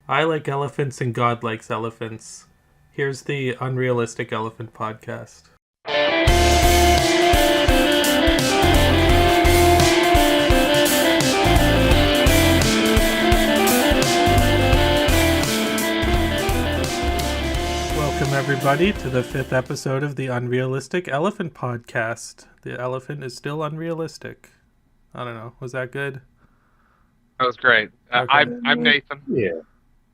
I like elephants and God likes elephants. Here's the Unrealistic Elephant Podcast. Welcome, everybody, to the 5th episode of the Unrealistic Elephant Podcast. The elephant is still unrealistic. I don't know. Was that good? That was great. Okay. I'm Nathan. Yeah,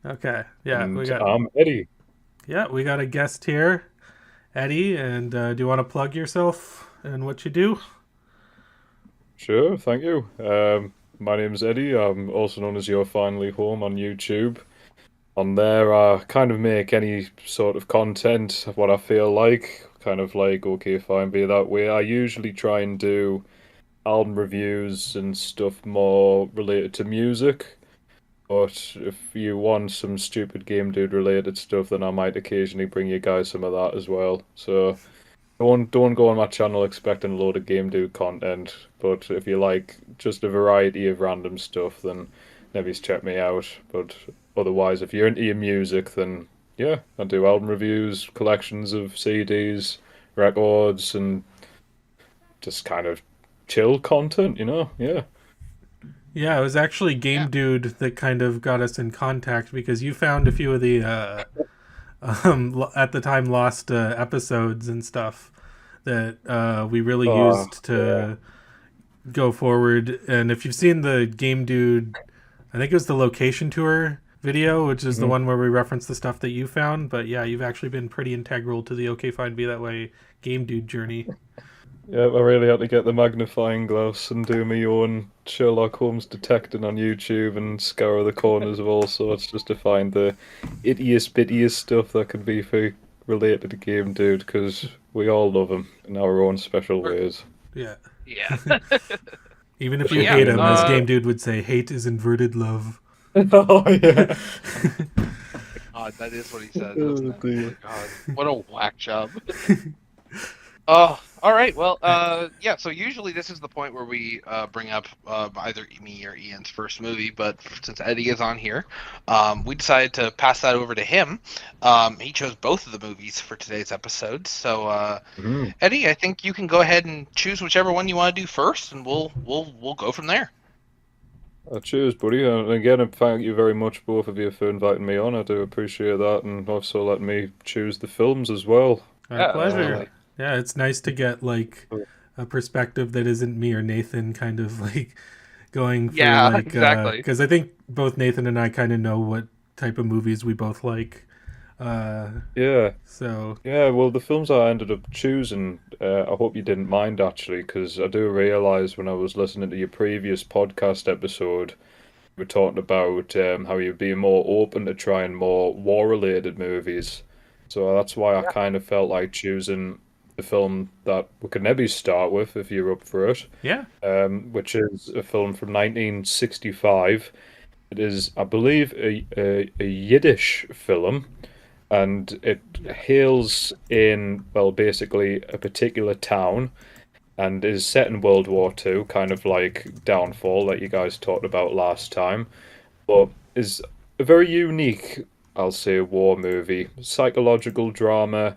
Okay. Yeah, and we got Eddie. a guest here, Eddie. And do you want to plug yourself and what you do? Sure, thank you. My name's Eddie. I'm also known as Your Finally Home on YouTube. On there, I kind of make any sort of content, what I feel like, kind of like, okay, fine, be that way. I usually try and do album reviews and stuff more related to music. But if you want some stupid Game Dude related stuff, then I might occasionally bring you guys some of that as well. So don't go on my channel expecting a load of Game Dude content. But if you like just a variety of random stuff, then maybe check me out. But otherwise, if you're into your music, then yeah, I do album reviews, collections of CDs, records, and just kind of chill content, Yeah. Yeah, it was actually Game Yeah. Dude that kind of got us in contact because you found a few of the at the time lost episodes and stuff that we really Oh, used yeah. to go forward. And if you've seen the Game Dude, I think it was the location tour video, which is the Mhm. one where we reference the stuff that you found. But yeah, you've actually been pretty integral to the OK Fine Be That Way Game Dude journey. Yeah, I really had to get the magnifying glass and do my own Sherlock Holmes detecting on YouTube and scour the corners of all sorts just to find the ittiest bittiest stuff that can be related to Game Dude, because we all love him in our own special ways. Yeah. Yeah. Even if But you yeah, hate him, as uh, Game Dude would say, hate is inverted love. Oh yeah. That is what he said, Oh, doesn't it? dear. God, what a whack job. Oh, all right. Well, yeah. So usually this is the point where we bring up either me or Ian's first movie, but since Eddie is on here, we decided to pass that over to him. He chose both of the movies for today's episode. So, Mhm. Eddie, I think you can go ahead and choose whichever one you want to do first, and we'll go from there. Cheers, buddy. And again, thank you very much, both of you, for inviting me on. I do appreciate that, and also letting me choose the films as well. Our Yeah, pleasure. absolutely. Yeah, it's nice to get like a perspective that isn't me or Nathan kind of like going for Yeah, like exactly. because I think both Nathan and I kind of know what type of movies we both like. Uh Yeah. so Yeah, well, the films I ended up choosing, I hope you didn't mind actually, because I do realize when I was listening to your previous podcast episode, you were talking about how you're being more open to trying more war-related movies. So that's why I Yeah. kind of felt like choosing the film that we could maybe start with if you're up for it, yeah. which is a film from 1965. It is, I believe, a Yiddish film, and it hails in, well, basically a particular town, and is set in World War Two, kind of like Downfall that you guys talked about last time, but is a very unique, I'll say, war movie, psychological drama,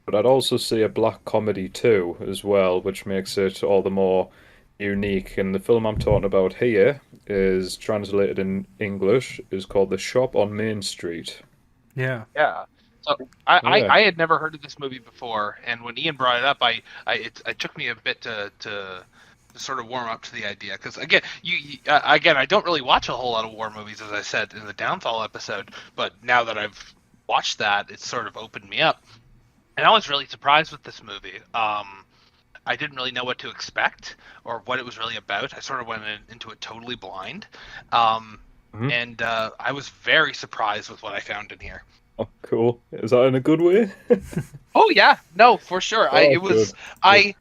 but I'd also say a black comedy too, as well, which makes it all the more unique. And the film I'm talking about here is translated in English, is called The Shop on Main Street. Yeah. Yeah. So I, I, Yeah. I had never heard of this movie before, and when Ian brought it up, it took me a bit to sort of warm up to the idea because again I don't really watch a whole lot of war movies, as I said in the Downfall episode, but now that I've watched that, it's sort of opened me up, and I was really surprised with this movie. I didn't really know what to expect or what it was really about. I sort of went into it totally blind, um, Mhm. and I was very surprised with what I found in here. Oh, cool. Is that in a good way? Oh yeah, no, for sure. Oh, good. Good.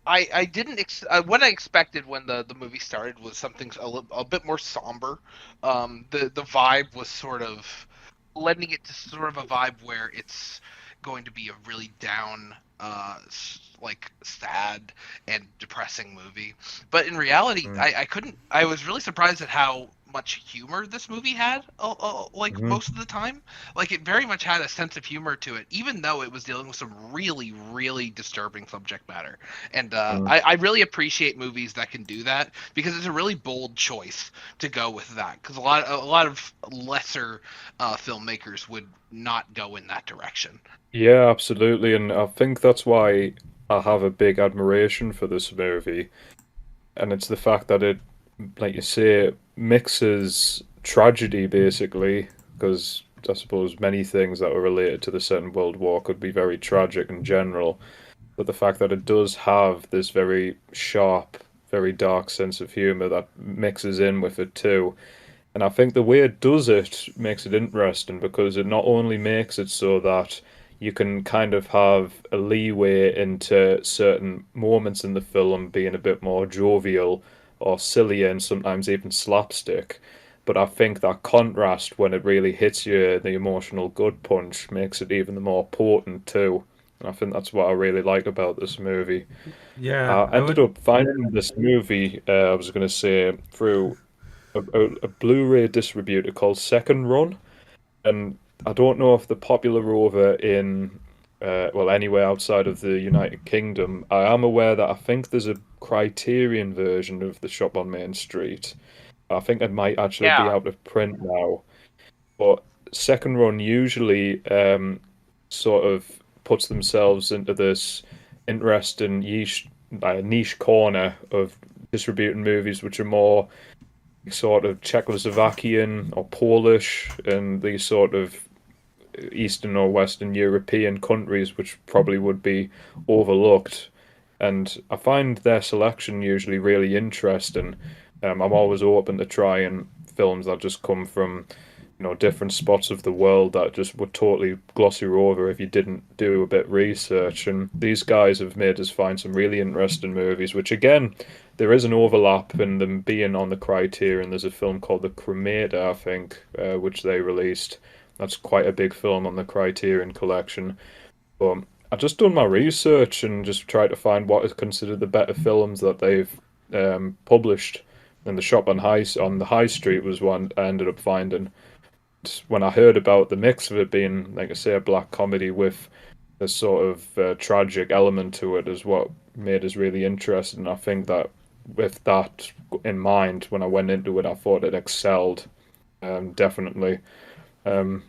I didn't what I expected when the movie started was something a bit more somber. The vibe was sort of lending it to sort of a vibe where it's going to be a really down, like sad and depressing movie. But in reality, Mm. I couldn't. I was really surprised at how much humor this movie had, like Mhm. most of the time. Like it very much had a sense of humor to it, even though it was dealing with some really, really disturbing subject matter. And Mm. I really appreciate movies that can do that because it's a really bold choice to go with that. Because a lot of lesser filmmakers would not go in that direction. Yeah, absolutely, and I think that's why I have a big admiration for this movie, and it's the fact that it, like you say, mixes tragedy basically, because I suppose many things that were related to the Second World War could be very tragic in general, but the fact that it does have this very sharp, very dark sense of humor that mixes in with it too. And I think the way it does it makes it interesting because it not only makes it so that you can kind of have a leeway into certain moments in the film being a bit more jovial or silly and sometimes even slapstick. But I think that contrast when it really hits you, the emotional gut punch, makes it even more potent too. And I think that's what I really like about this movie. Yeah, I I ended would. up finding this movie, I was going to say, through a Blu-ray distributor called Second Run, and I don't know if they're popular over in well anywhere outside of the United Kingdom. I am aware that I think there's a Criterion version of The Shop on Main Street. I think it might actually be Yeah. out of print now, but Second Run usually sort of puts themselves into this interesting niche corner of distributing movies which are more sort of Czechoslovakian or Polish and these sort of Eastern or Western European countries, which probably would be overlooked. And I find their selection usually really interesting. I'm always open to trying films that just come from, different spots of the world that just would totally gloss you over if you didn't do a bit of research. And these guys have made us find some really interesting movies, which again, there is an overlap in them being on the Criterion. There's a film called The Cremator, I think, which they released. That's quite a big film on the Criterion collection. But I just done my research and just tried to find what is considered the better films that they've published. And the shop on the high street was one I ended up finding. When I heard about the mix of it being, like I say, a black comedy with this sort of tragic element to it, is what made us really interested. And I think that with that in mind, when I went into it, I thought it excelled, definitely. Um,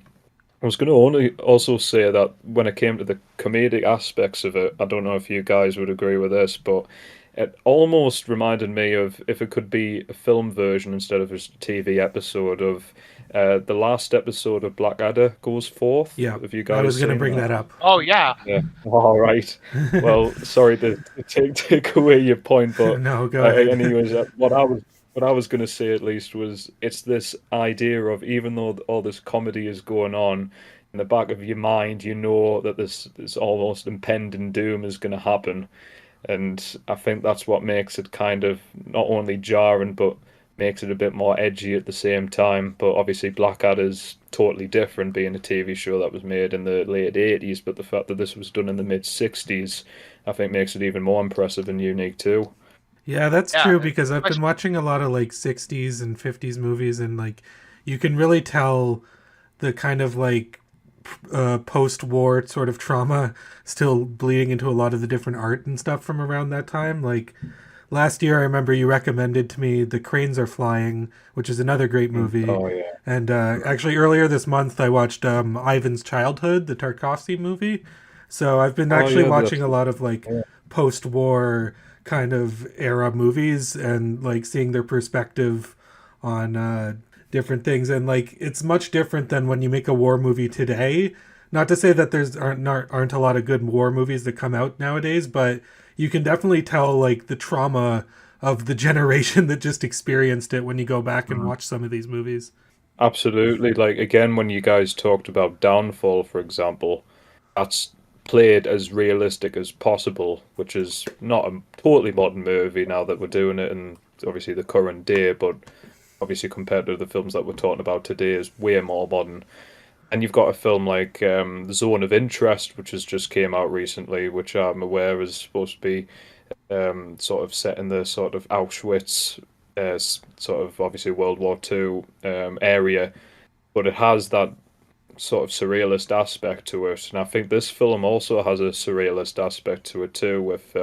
I was going to only also say that when it came to the comedic aspects of it, I don't know if you guys would agree with this, but it almost reminded me of if it could be a film version instead of just a TV episode of the last episode of Blackadder Goes Forth. Yeah, Have you I guys was gonna seen bring that? that up. Oh yeah. Yeah. All right. Well, sorry to take away your point, but No, go ahead. anyways, what I was going to say at least was it's this idea of even though all this comedy is going on in the back of your mind, you know that this almost impending doom is going to happen, and I think that's what makes it kind of not only jarring but makes it a bit more edgy at the same time. But obviously, Blackadder's totally different, being a TV show that was made in the late 80s. But the fact that this was done in the mid 60s, I think makes it even more impressive and unique too. Yeah, that's Yeah. true because I've been Especially- watching a lot of like 60s and 50s movies and like you can really tell the kind of like post-war sort of trauma still bleeding into a lot of the different art and stuff from around that time. Like last year I remember you recommended to me The Cranes Are Flying, which is another great movie. Oh yeah. And actually earlier this month I watched Ivan's Childhood, the Tarkovsky movie. So I've been Oh actually yeah, watching a lot of like yeah. post-war kind of era movies and like seeing their perspective on different things, and like it's much different than when you make a war movie today. Not to say that aren't a lot of good war movies that come out nowadays, but you can definitely tell like the trauma of the generation that just experienced it when you go back and watch some of these movies. Absolutely. Like again, when you guys talked about Downfall, for example, that's played as realistic as possible, which is not a totally modern movie now that we're doing it in obviously the current day, but obviously compared to the films that we're talking about today is way more modern. And you've got a film like The Zone of Interest, which has just came out recently, which I'm aware is supposed to be sort of set in the sort of Auschwitz sort of obviously World War II area, but it has that sort of surrealist aspect to it, and I think this film also has a surrealist aspect to it too, with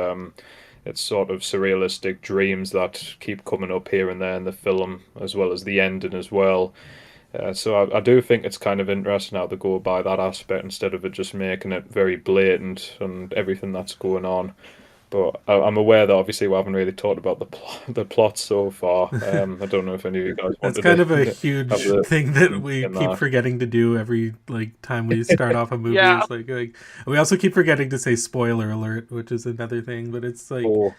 it's sort of surrealistic dreams that keep coming up here and there in the film, as well as the ending as well. So I do think it's kind of interesting how they go by that aspect instead of it just making it very blatant and everything that's going on. But I'm aware that obviously we haven't really talked about the plot so far. I don't know if any of you guys That's wanted kind of a to huge have the thing that we in keep that. forgetting to do every like time we start off a movie. Yeah. It's like we also keep forgetting to say spoiler alert, which is another thing. But it's like, Oh,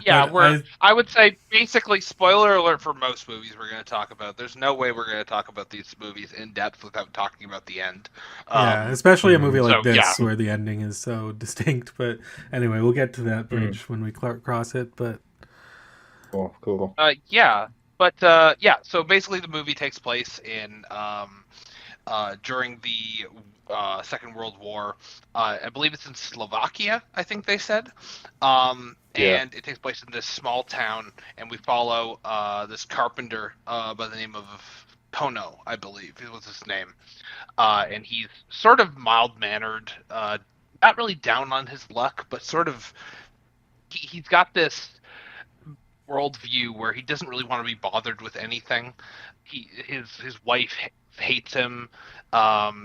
Yeah, but I would say basically spoiler alert for most movies we're going to talk about. There's no way we're going to talk about these movies in depth without talking about the end. yeah, especially a movie like so, this yeah. where the ending is so distinct. But anyway, we'll get to that bridge when we cross it. But cool. Yeah, but yeah. So basically, the movie takes place in during the Second World War. I believe it's in Slovakia, I think they said. And it takes place in this small town, and we follow this carpenter by the name of Kono, I believe was his name. And he's sort of mild-mannered, not really down on his luck, but sort of he's got this worldview where he doesn't really want to be bothered with anything. His wife hates him.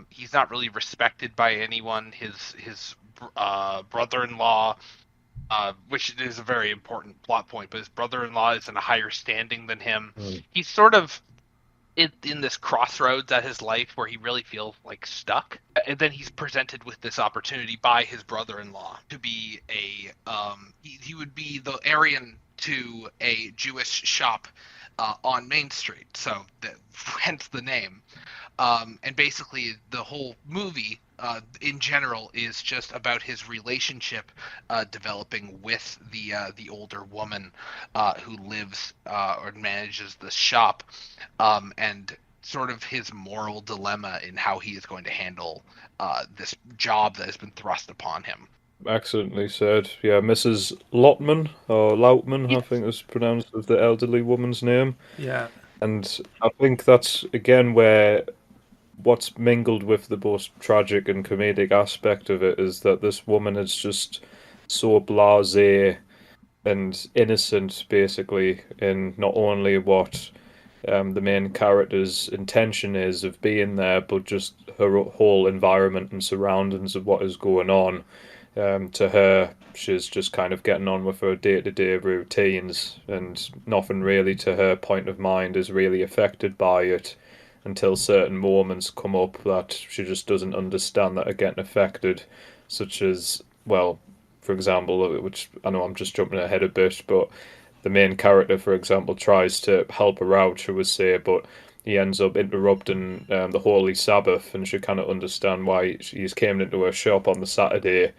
He's not really respected by anyone. His brother-in-law, which is a very important plot point, but his brother-in-law is in a higher standing than him. He's sort of in this crossroads at his life where he really feels like stuck, and then he's presented with this opportunity by his brother-in-law to be he would be the Aryan to a Jewish shop on Main Street, so hence the name. And basically the whole movie in general is just about his relationship developing with the older woman who lives or manages the shop, and sort of his moral dilemma in how he is going to handle this job that has been thrust upon him. Excellently said. Yeah, Mrs. Lotman, or Lautman, I think is pronounced as the elderly woman's name. yeah, And I think that's, again, where what's mingled with the most tragic and comedic aspect of it is that this woman is just so blasé and innocent, basically, in not only what the main character's intention is of being there, but just her whole environment and surroundings of what is going on. To her, she's just kind of getting on with her day-to-day routines, and nothing really to her point of mind is really affected by it until certain moments come up that she just doesn't understand that are getting affected, such as, well, for example, which I know I'm just jumping ahead a bit, but the main character, for example, tries to help her out, shall we say, but he ends up interrupting the Holy Sabbath, and she cannot understand why he's came into her shop on the Saturday.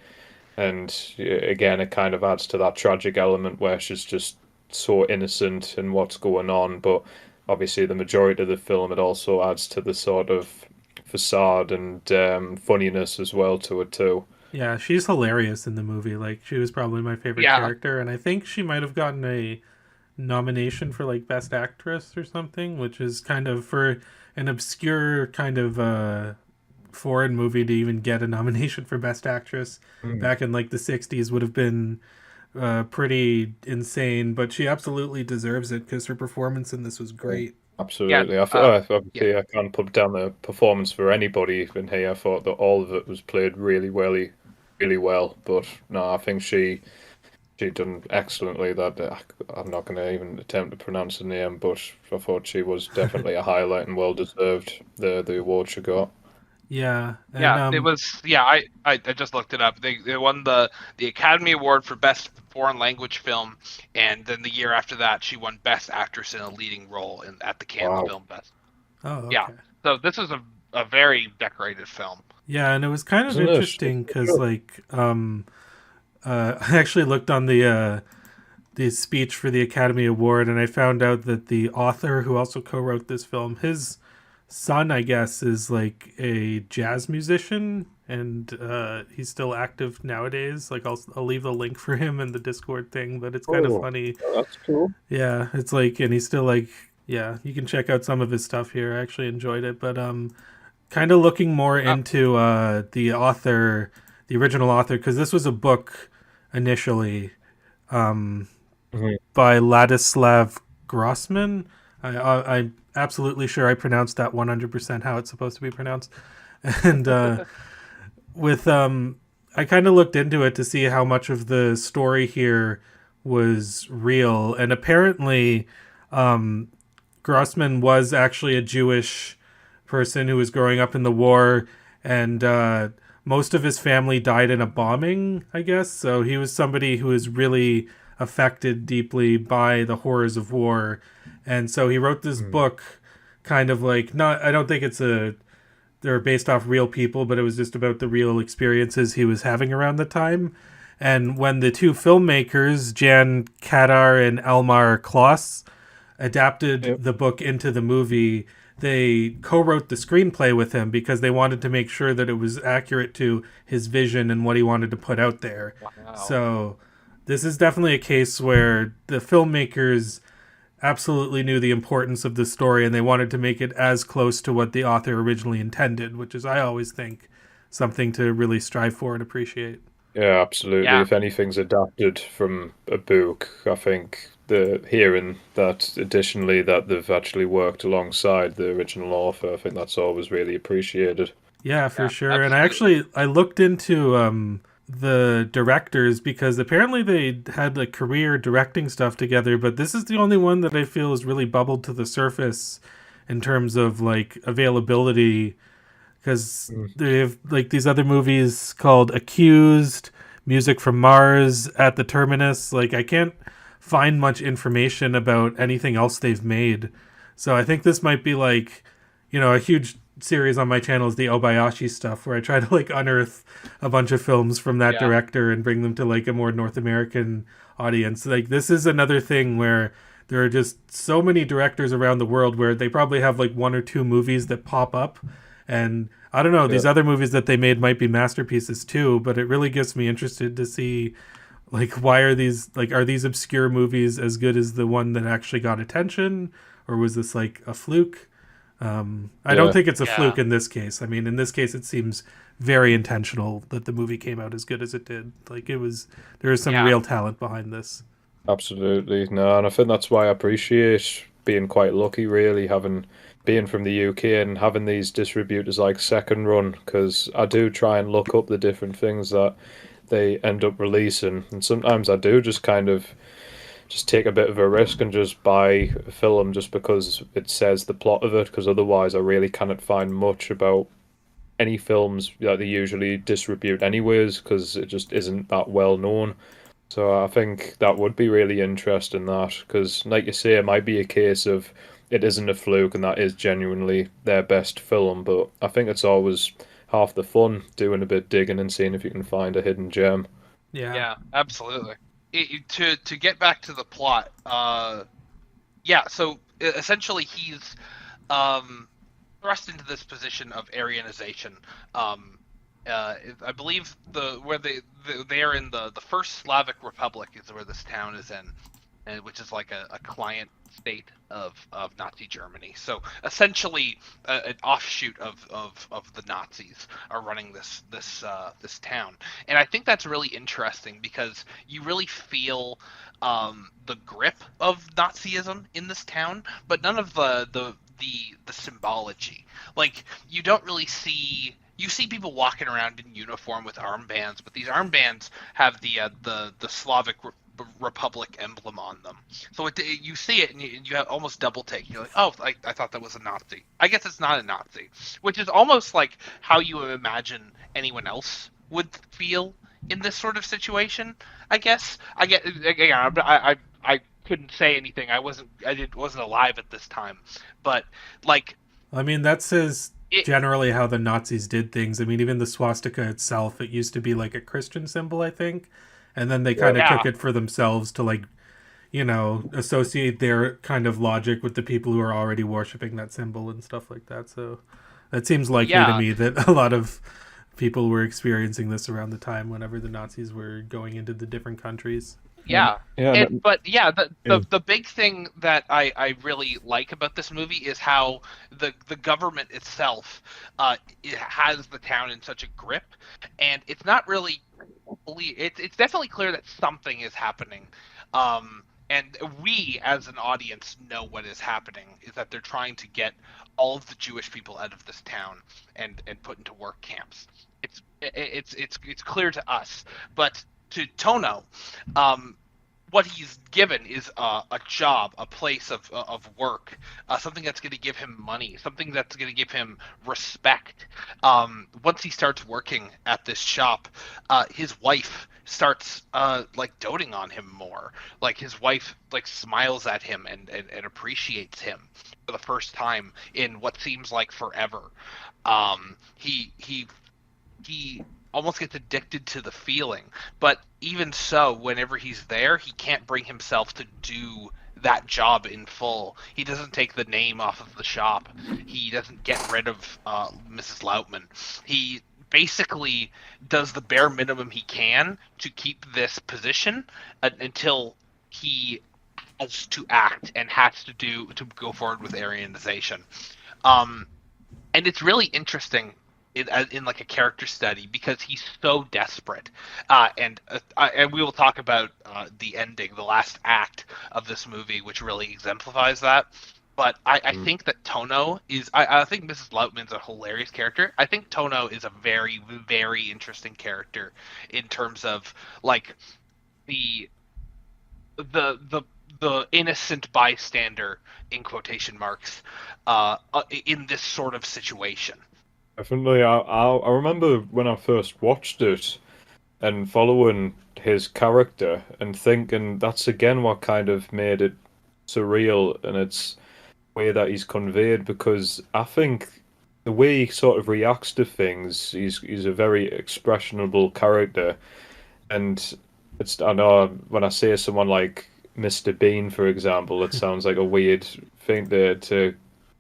And again, it kind of adds to that tragic element where she's just so innocent in what's going on. But obviously, the majority of the film, it also adds to the sort of facade and funniness as well to it too. yeah, she's hilarious in the movie. Like, she was probably my favorite character, and I think she might have gotten a nomination for like Best Actress or something, which is kind of for an obscure kind of foreign movie to even get a nomination for Best Actress back in like the 60s would have been pretty insane, but she absolutely deserves it because her performance in this was great. Absolutely. Yeah, Obviously, I can't put down the performance for anybody in here. I thought that all of it was played really well. But no, I think she done excellently. That I'm not going to even attempt to pronounce her name, but I thought she was definitely a highlight and well deserved the award she got. Yeah, and, Yeah, it was. Yeah, I just looked it up. They won the Academy Award for Best Foreign Language Film, and then the year after that, she won Best Actress in a Leading Role at the Cannes Film Fest. Oh, okay. Yeah, so this is a very decorated film. Yeah, and it was kind of Isn't it? interesting because like I actually looked on the speech for the Academy Award, and I found out that the author who also co-wrote this film, his son, I guess, is like a jazz musician and he's still active nowadays. Like I'll leave the link for him in the Discord thing, but it's kind of funny. That's cool. Yeah, it's like, and he's still like, yeah, you can check out some of his stuff here. I actually enjoyed it, but kind of looking more into the author, the original author, because this was a book initially by Ladislav Grossman. I'm absolutely sure I pronounced that 100% how it's supposed to be pronounced. And with I kind of looked into it to see how much of the story here was real, and apparently Grossman was actually a Jewish person who was growing up in the war, and most of his family died in a bombing, I guess. So he was somebody who was really affected deeply by the horrors of war, and so he wrote this book, kind of like, not, I don't think they're based off real people, but it was just about the real experiences he was having around the time. And when the two filmmakers, Jan Kadar and Elmar Kloss, adapted the book into the movie, they co-wrote the screenplay with him because they wanted to make sure that it was accurate to his vision and what he wanted to put out there. Wow. So this is definitely a case where the filmmakers absolutely knew the importance of the story, and they wanted to make it as close to what the author originally intended, which is, I always think, something to really strive for and appreciate. Yeah, absolutely. Yeah. If anything's adapted from a book, I think hearing that additionally that they've actually worked alongside the original author, I think that's always really appreciated. Yeah, for sure. Absolutely. And I looked into the directors, because apparently they had a career directing stuff together, but this is the only one that I feel has really bubbled to the surface in terms of like availability, because they have like these other movies called Accused, Music from Mars, At the Terminus. Like, I can't find much information about anything else they've made, so I think this might be like, you know, a huge series on my channel is the Obayashi stuff, where I try to like unearth a bunch of films from that director and bring them to like a more North American audience. Like, this is another thing where there are just so many directors around the world where they probably have like one or two movies that pop up, and I don't know, these other movies that they made might be masterpieces too, but it really gets me interested to see, like, why are these obscure movies as good as the one that actually got attention, or was this like a fluke? I don't think it's a fluke in this case. I mean, in this case, it seems very intentional that the movie came out as good as it did. Like, there was some real talent behind this. Absolutely. No, and I think that's why I appreciate being quite lucky, really, being from the UK and having these distributors like Second Run, because I do try and look up the different things that they end up releasing, and sometimes I do just kind of take a bit of a risk and just buy a film just because it says the plot of it, because otherwise I really cannot find much about any films that they usually distribute anyways, because it just isn't that well known. So I think that would be really interesting, that, because like you say, it might be a case of it isn't a fluke and that is genuinely their best film, but I think it's always half the fun doing a bit digging and seeing if you can find a hidden gem. Yeah, absolutely. To get back to the plot, so essentially he's thrust into this position of Aryanization. I believe they are in the first Slavic Republic is where this town is in, and which is like a client state of Nazi Germany. So essentially, an offshoot of the Nazis are running this town, and I think that's really interesting because you really feel the grip of Nazism in this town, but none of the symbology. Like, you don't really see. You see people walking around in uniform with armbands, but these armbands have the Slavic Republic emblem on them. So you see it and you have almost double take. You're like, oh, I thought that was a Nazi. I guess it's not a Nazi, which is almost like how you imagine anyone else would feel in this sort of situation. I guess I couldn't say anything. I wasn't alive at this time, but like, I mean, that says generally how the Nazis did things. I mean, even the swastika itself, it used to be like a Christian symbol, I think. And then they kind of took it for themselves to, like, you know, associate their kind of logic with the people who are already worshiping that symbol and stuff like that. So that seems likely to me that a lot of people were experiencing this around the time whenever the Nazis were going into the different countries. Yeah. Yeah, The big thing that I really like about this movie is how the government itself it has the town in such a grip, and it's not really it's definitely clear that something is happening. And we as an audience know what is happening is that they're trying to get all of the Jewish people out of this town and put into work camps. It's clear to us, but to Tono, what he's given is a job, a place of work, something that's going to give him money, something that's going to give him respect. Once he starts working at this shop, his wife starts like doting on him more. Like his wife like smiles at him and appreciates him for the first time in what seems like forever. He almost gets addicted to the feeling, but even so, whenever he's there, he can't bring himself to do that job in full. He doesn't take the name off of the shop. He doesn't get rid of Mrs. Lautman. He basically does the bare minimum he can to keep this position until he has to act and has to go forward with Aryanization. And it's really interesting in like a character study because he's so desperate, and we will talk about the ending, the last act of this movie, which really exemplifies that. But I think that Tono is. I think Mrs. Lautman's a hilarious character. I think Tono is a very, very interesting character in terms of like the innocent bystander in quotation marks in this sort of situation. Definitely. I remember when I first watched it and following his character and thinking that's again what kind of made it surreal and its way that he's conveyed, because I think the way he sort of reacts to things, he's a very expressionable character, and I know when I say someone like Mr. Bean, for example, it sounds like a weird thing to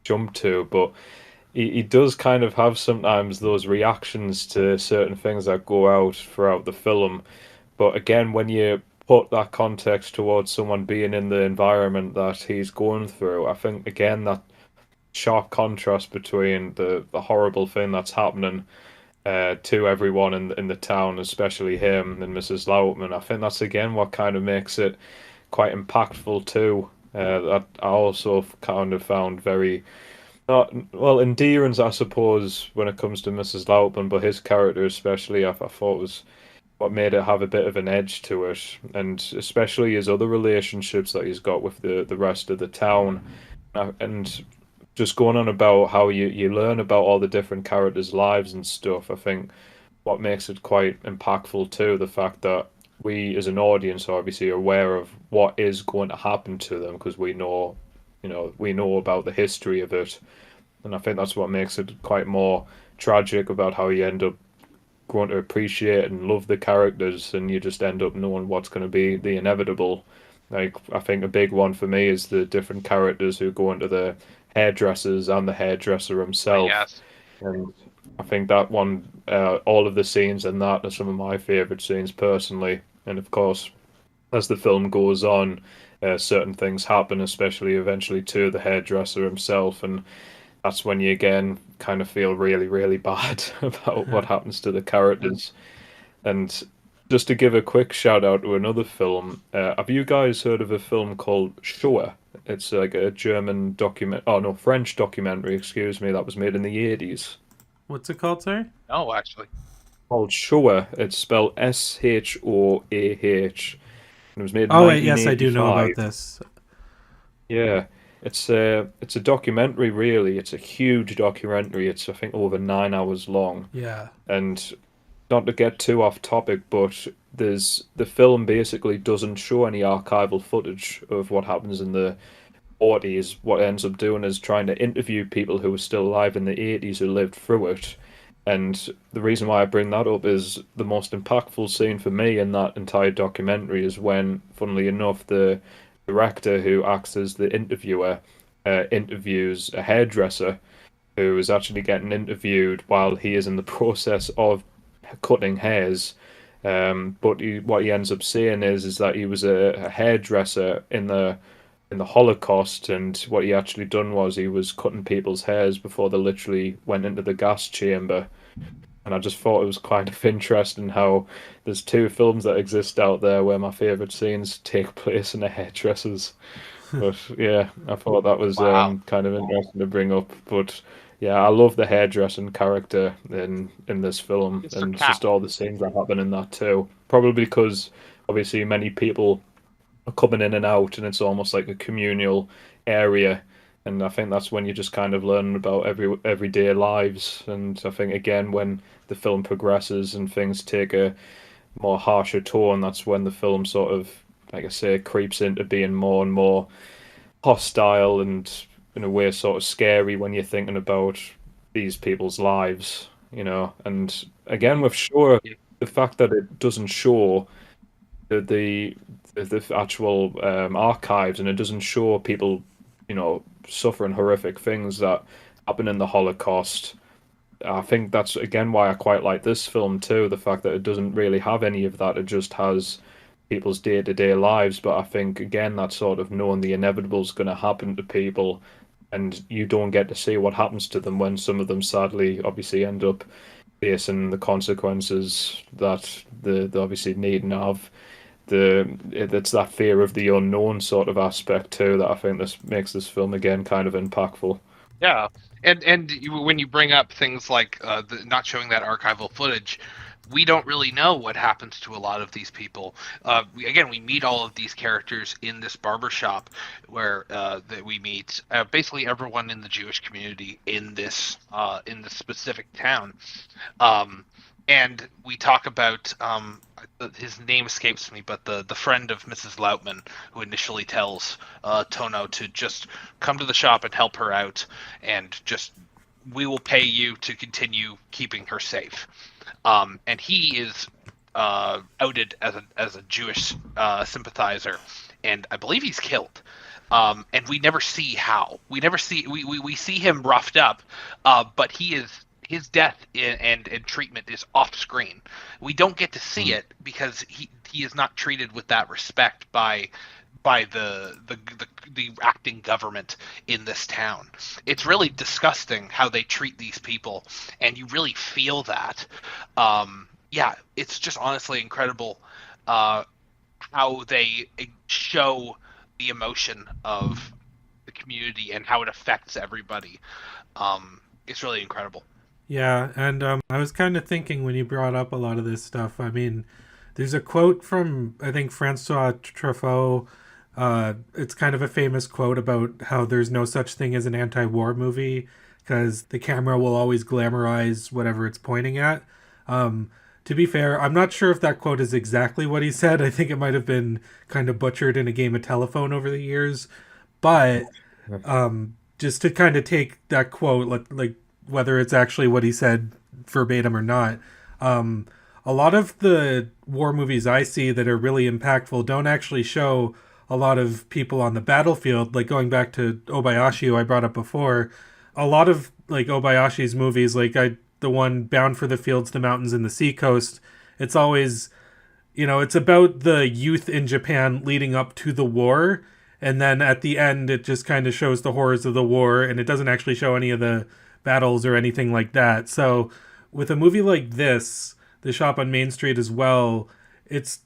jump to, but he does kind of have sometimes those reactions to certain things that go out throughout the film. But again, when you put that context towards someone being in the environment that he's going through, I think again that sharp contrast between the horrible thing that's happening to everyone in the town, especially him and Mrs. Lautman, I think that's again what kind of makes it quite impactful too. That I also kind of found very endearing, I suppose, when it comes to Mrs. Lautman, but his character especially, I thought was what made it have a bit of an edge to it, and especially his other relationships that he's got with the rest of the town, and just going on about how you learn about all the different characters' lives and stuff. I think what makes it quite impactful too, the fact that we as an audience are obviously aware of what is going to happen to them because we know about the history of it, and I think that's what makes it quite more tragic about how you end up going to appreciate and love the characters, and you just end up knowing what's going to be the inevitable. Like I think a big one for me is the different characters who go into the hairdressers and the hairdresser himself. Yes. And I think that one, all of the scenes in that are some of my favorite scenes personally. And of course, as the film goes on, certain things happen, especially eventually to the hairdresser himself, and that's when you again kind of feel really, really bad about what happens to the characters. And just to give a quick shout out to another film, have you guys heard of a film called Shoah? It's like a French documentary, excuse me, that was made in the 80s. What's it called, sorry? No, actually. Called Shoah. It's spelled Shoah. It was made in Oh, wait, yes, I do know 1985. about this. Yeah, it's a documentary. Really, it's a huge documentary. It's I think over 9 hours long. Yeah. And not to get too off topic, but the film basically doesn't show any archival footage of what happens in the 40s. What it ends up doing is trying to interview people who were still alive in the 80s who lived through it. And the reason why I bring that up is the most impactful scene for me in that entire documentary is when, funnily enough, the director who acts as the interviewer interviews a hairdresser, who is actually getting interviewed while he is in the process of cutting hairs. But what he ends up saying is that he was a hairdresser in the Holocaust, and what he actually done was he was cutting people's hairs before they literally went into the gas chamber. And I just thought it was kind of interesting how there's two films that exist out there where my favorite scenes take place in the hairdressers. But yeah, I thought that was Wow. kind of interesting to bring up. But yeah, I love the hairdressing character in this film, Mr. and it's Cap. just all the scenes that happen in that too. Probably because obviously many people are coming in and out, and it's almost like a communal area. And I think that's when you just kind of learn about everyday lives. And I think again, when the film progresses and things take a more harsher tone, that's when the film sort of, like I say, creeps into being more and more hostile and in a way sort of scary when you're thinking about these people's lives, you know. And again, with sure the fact that it doesn't show the the actual archives, and it doesn't show people, you know, suffering horrific things that happen in the Holocaust. I think that's again why I quite like this film too. The fact that it doesn't really have any of that; it just has people's day-to-day lives. But I think again that sort of knowing the inevitable is going to happen to people, and you don't get to see what happens to them when some of them sadly obviously end up facing the consequences that they obviously need and have. It's that fear of the unknown sort of aspect too that I think this makes this film again kind of impactful. Yeah, and when you bring up things like not showing that archival footage, we don't really know what happens to a lot of these people. Again, we meet all of these characters in this barbershop where that we meet basically everyone in the Jewish community in this specific town. And we talk about his name escapes me, but the friend of Mrs. Lautman who initially tells Tono to just come to the shop and help her out, and just we will pay you to continue keeping her safe. And he is outed as a Jewish sympathizer, and I believe he's killed. And we never see how. We never see we see him roughed up, but his death and treatment is off screen. We don't get to see it because he is not treated with that respect by the acting government in this town. It's really disgusting how they treat these people, and you really feel that. Yeah, it's just honestly incredible how they show the emotion of the community and how it affects everybody. It's really incredible. Yeah, and I was kind of thinking when you brought up a lot of this stuff. I mean, there's a quote from I think Francois Truffaut. It's kind of a famous quote about how there's no such thing as an anti-war movie because the camera will always glamorize whatever it's pointing at. To be fair, I'm not sure if that quote is exactly what he said. I think it might have been kind of butchered in a game of telephone over the years. But just to kind of take that quote, like whether it's actually what he said verbatim or not, a lot of the war movies I see that are really impactful don't actually show a lot of people on the battlefield. Like going back to Obayashi, who I brought up before, a lot of like Obayashi's movies, the one Bound for the Fields, the Mountains, and the Seacoast, it's always, it's about the youth in Japan leading up to the war. And then at the end, it just kind of shows the horrors of the war, and it doesn't actually show any of the battles or anything like that. So with a movie like this, The Shop on Main Street as well, it's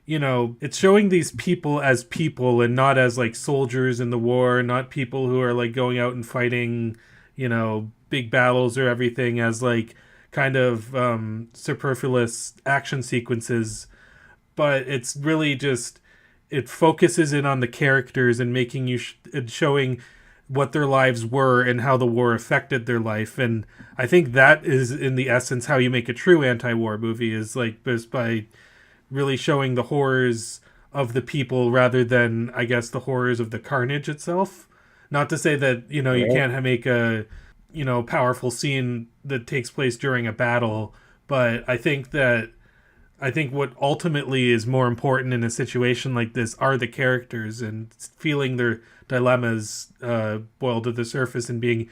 it's showing these people as people and not as like soldiers in the war, not people who are like going out and fighting, big battles or everything, as like kind of superfluous action sequences. But it's really just, it focuses in on the characters and making you and showing what their lives were and how the war affected their life. And I think that is in the essence how you make a true anti-war movie, is like just by really showing the horrors of the people rather than, I guess, the horrors of the carnage itself. Not to say that, you can't make a, powerful scene that takes place during a battle, but I think what ultimately is more important in a situation like this are the characters and feeling their dilemmas boil to the surface and being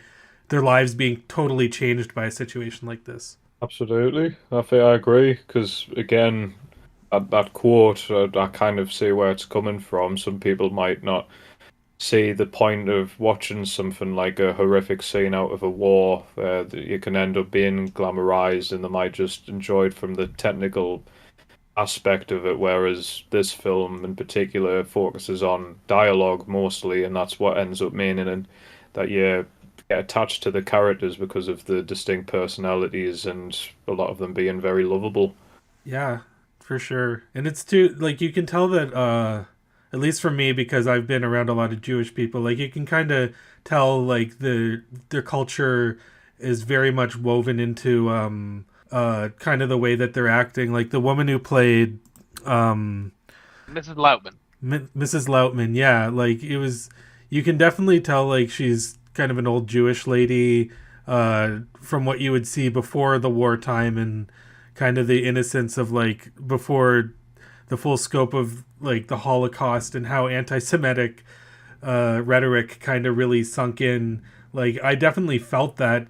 their lives being totally changed by a situation like this. Absolutely. I think I agree because again, that quote, I kind of see where it's coming from. Some people might not see the point of watching something like a horrific scene out of a war that you can end up being glamorized, and they might just enjoy it from the technical aspect of it, whereas this film in particular focuses on dialogue mostly, and that's what ends up meaning and that you get attached to the characters because of the distinct personalities and a lot of them being very lovable. Yeah, for sure. And it's too like you can tell that at least for me because I've been around a lot of Jewish people, like you can kind of tell like their culture is very much woven into kind of the way that they're acting. Like the woman who played Mrs. Loutman. Mrs. Loutman, yeah, like it was you can definitely tell like she's kind of an old Jewish lady from what you would see before the wartime and kind of the innocence of like before the full scope of like the Holocaust and how anti-Semitic rhetoric kind of really sunk in. Like I definitely felt that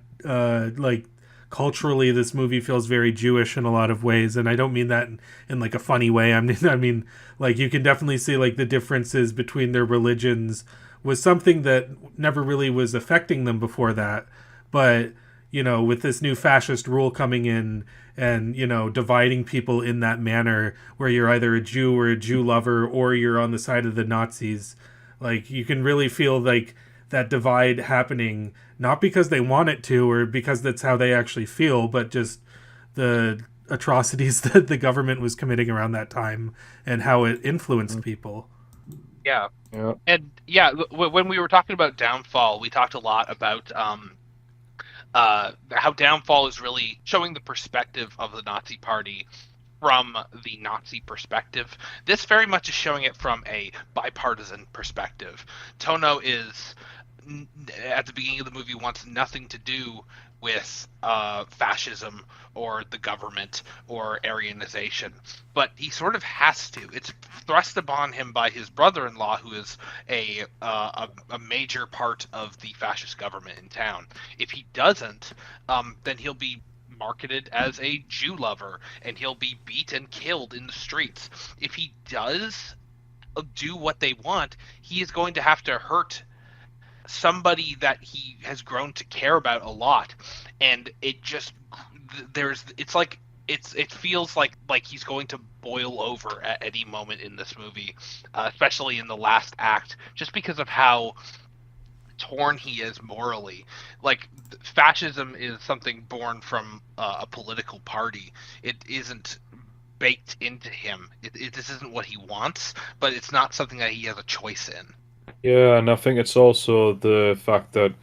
like culturally this movie feels very Jewish in a lot of ways, and I don't mean that in like a funny way. I mean like you can definitely see like the differences between their religions was something that never really was affecting them before that, but you know, with this new fascist rule coming in and, you know, dividing people in that manner where you're either a Jew or a Jew lover or you're on the side of the Nazis, like you can really feel like that divide happening, not because they want it to or because that's how they actually feel, but just the atrocities that the government was committing around that time and how it influenced people. Yeah. Yeah. And yeah, when we were talking about Downfall, we talked a lot about how Downfall is really showing the perspective of the Nazi Party from the Nazi perspective. This very much is showing it from a bipartisan perspective. Tono is, at the beginning of the movie, wants nothing to do with fascism or the government or Aryanization, but he sort of has to. It's thrust upon him by his brother-in-law, who is a major part of the fascist government in town. If he doesn't, then he'll be marketed as a Jew lover, and he'll be beat and killed in the streets. If he does do what they want, he is going to have to hurt somebody that he has grown to care about a lot, and it just it feels like he's going to boil over at any moment in this movie, especially in the last act, just because of how torn he is morally. Like, fascism is something born from a political party. It isn't baked into him. This isn't what he wants, but it's not something that he has a choice in. Yeah, and I think it's also the fact that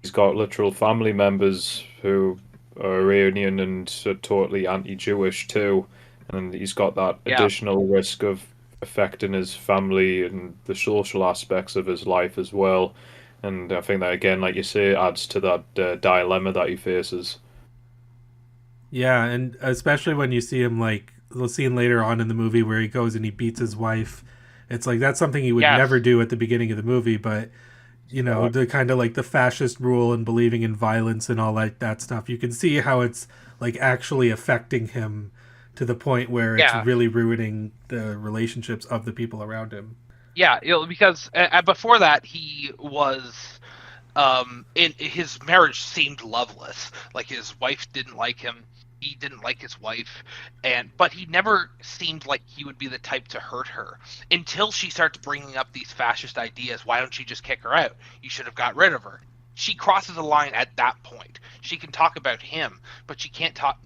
he's got literal family members who are Iranian and are totally anti-Jewish too, and he's got that additional risk of affecting his family and the social aspects of his life as well. And I think that, again, like you say, adds to that dilemma that he faces. Yeah, and especially when you see him, like the scene later on in the movie where he goes and he beats his wife. It's like that's something he would never do at the beginning of the movie, but you know, the kind of like the fascist rule and believing in violence and all that stuff. You can see how it's like actually affecting him to the point where it's really ruining the relationships of the people around him. Yeah, because before that he was in his marriage seemed loveless. Like, his wife didn't like him. He didn't like his wife, but he never seemed like he would be the type to hurt her until she starts bringing up these fascist ideas. Why don't you just kick her out? You should have got rid of her. She crosses a line at that point. She can talk about him, but she can't talk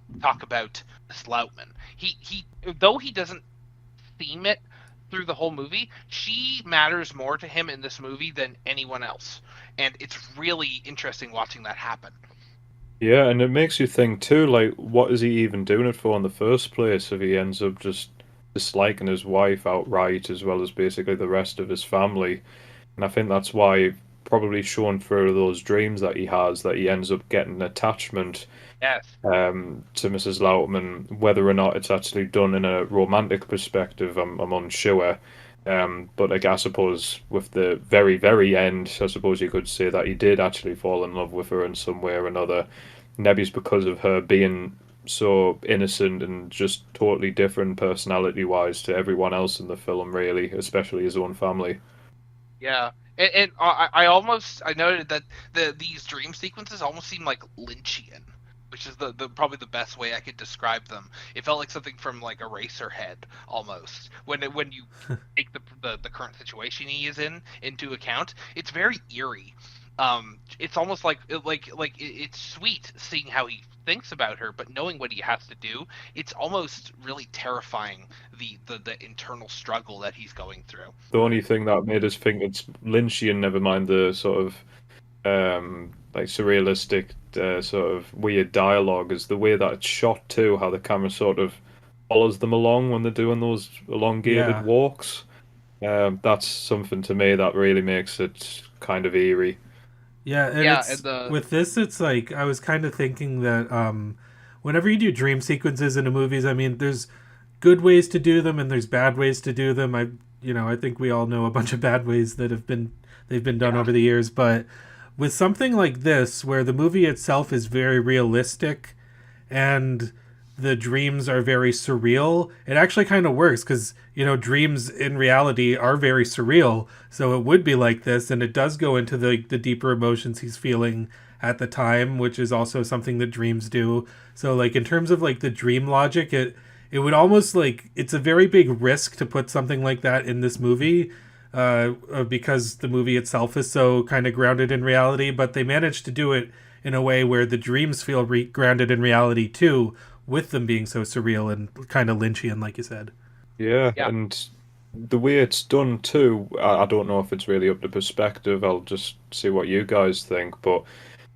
about Sloutman. He though he doesn't theme it through the whole movie, she matters more to him in this movie than anyone else, and it's really interesting watching that happen. Yeah, and it makes you think too, like, what is he even doing it for in the first place if he ends up just disliking his wife outright as well as basically the rest of his family? And I think that's why, probably shown through those dreams that he has, that he ends up getting an attachment to Mrs. Loutman. Whether or not it's actually done in a romantic perspective, I'm unsure. But like, I suppose with the very, very end, I suppose you could say that he did actually fall in love with her in some way or another. Maybe it's because of her being so innocent and just totally different personality wise to everyone else in the film, really, especially his own family. Yeah, and I noted that these dream sequences almost seem like Lynchian, which is the probably the best way I could describe them. It felt like something from like Eraserhead almost. When you take the current situation he is in into account, it's very eerie. It's almost it's sweet seeing how he thinks about her, but knowing what he has to do, it's almost really terrifying the internal struggle that he's going through. The only thing that made us think it's Lynchian, never mind the sort of like surrealistic, sort of weird dialogue, is the way that it's shot too. How the camera sort of follows them along when they're doing those elongated Yeah. walks. That's something to me that really makes it kind of eerie. Yeah, and Yeah, and it's the with this it's like I was kind of thinking that whenever you do dream sequences into movies, I mean there's good ways to do them and there's bad ways to do them. I think we all know a bunch of bad ways that they've been done yeah. over the years, but with something like this where the movie itself is very realistic and the dreams are very surreal, it actually kind of works because, dreams in reality are very surreal. So it would be like this, and it does go into the deeper emotions he's feeling at the time, which is also something that dreams do. So, like, in terms of like the dream logic, it would almost like it's a very big risk to put something like that in this movie because the movie itself is so kind of grounded in reality, but they managed to do it in a way where the dreams feel grounded in reality too, with them being so surreal and kind of Lynchian, like you said. Yeah, Yeah. and the way it's done too, I don't know if it's really up to perspective. I'll just see what you guys think, but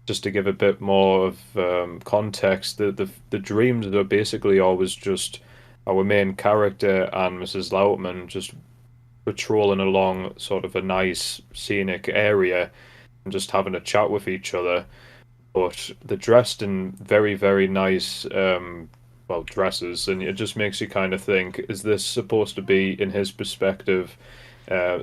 just to give a bit more of context, the dreams are basically always just our main character and Mrs. Lautman just patrolling along sort of a nice scenic area and just having a chat with each other. But they're dressed in very, very nice, well, dresses, and it just makes you kind of think: is this supposed to be, in his perspective, uh,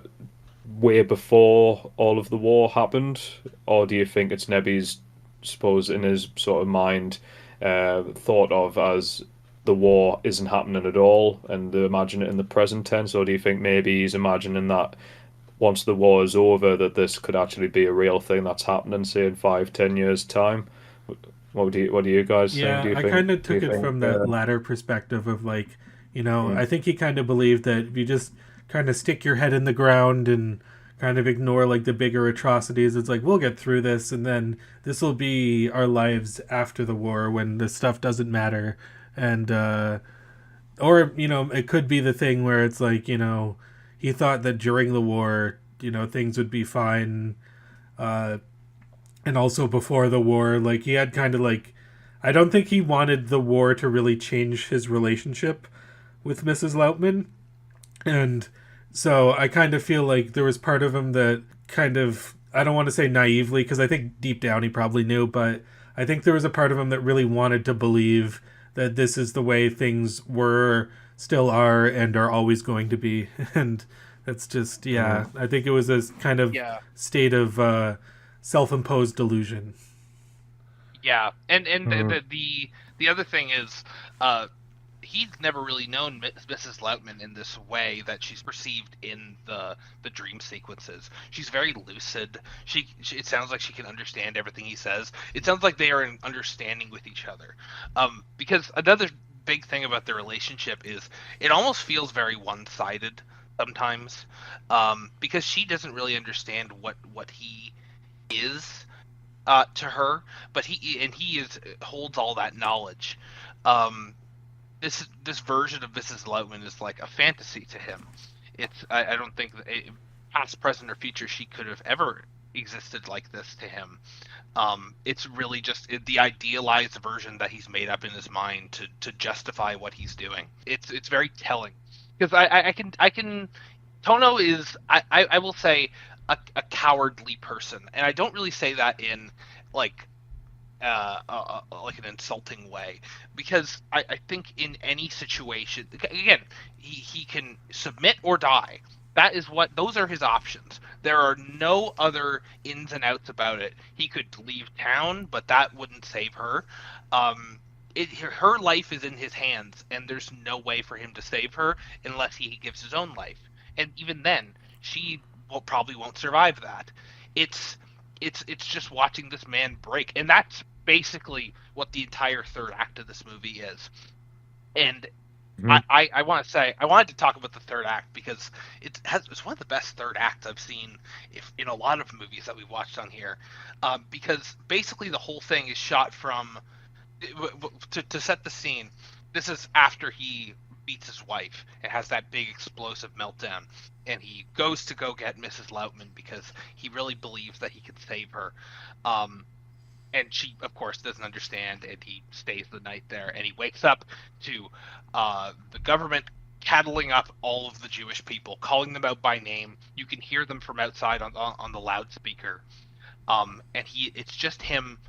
way before all of the war happened, or do you think it's Nebi's, suppose, in his sort of mind, thought of as the war isn't happening at all, and they imagine it in the present tense, or do you think maybe he's imagining that once the war is over, that this could actually be a real thing that's happening, say in 5, 10 years time? What do you guys think? Yeah, Do you I think kind of do you took it think from that latter perspective of like, mm, I think he kind of believed that if you just kind of stick your head in the ground and kind of ignore like the bigger atrocities, it's like we'll get through this, and then this will be our lives after the war when this stuff doesn't matter, and or it could be the thing where it's like he thought that during the war things would be fine, uh, and also before the war, like he had kind of like, I don't think he wanted the war to really change his relationship with Mrs. Lautman, and so I kind of feel like there was part of him that kind of, I don't want to say naively because I think deep down he probably knew, but I think there was a part of him that really wanted to believe that this is the way things were, still are, and are always going to be. And that's just, mm, yeah, I think it was a kind of Yeah. state of self-imposed delusion. Yeah, and mm, the other thing is, uh, he's never really known Mrs. Lautman in this way that she's perceived in the dream sequences. She's very lucid. It sounds like she can understand everything he says. It sounds like they are in understanding with each other. Because another big thing about their relationship is it almost feels very one-sided sometimes. Because she doesn't really understand what he is to her, but he is holds all that knowledge. Um, this version of Mrs. Lautman is like a fantasy to him. I don't think that past, present, or future she could have ever existed like this to him. It's really just the idealized version that he's made up in his mind to justify what he's doing. It's very telling because I can Tono is I will say a cowardly person, and I don't really say that in like like an insulting way, because I think in any situation, again, he can submit or die. those are his options. There are no other ins and outs about it. He could leave town, but that wouldn't save her. Her life is in his hands, and there's no way for him to save her unless he gives his own life. And even then, she probably won't survive that. It's just watching this man break, and that's basically what the entire third act of this movie is. And I want to say I wanted to talk about the third act because it's one of the best third acts I've seen in a lot of movies that we've watched on here, because basically the whole thing is shot from to set the scene. This is after he beats his wife and has that big explosive meltdown, and he goes to go get Mrs. Loutman because he really believes that he can save her. And she, of course, doesn't understand, and he stays the night there. And he wakes up to the government cattling up all of the Jewish people, calling them out by name. You can hear them from outside on the loudspeaker. And it's just him.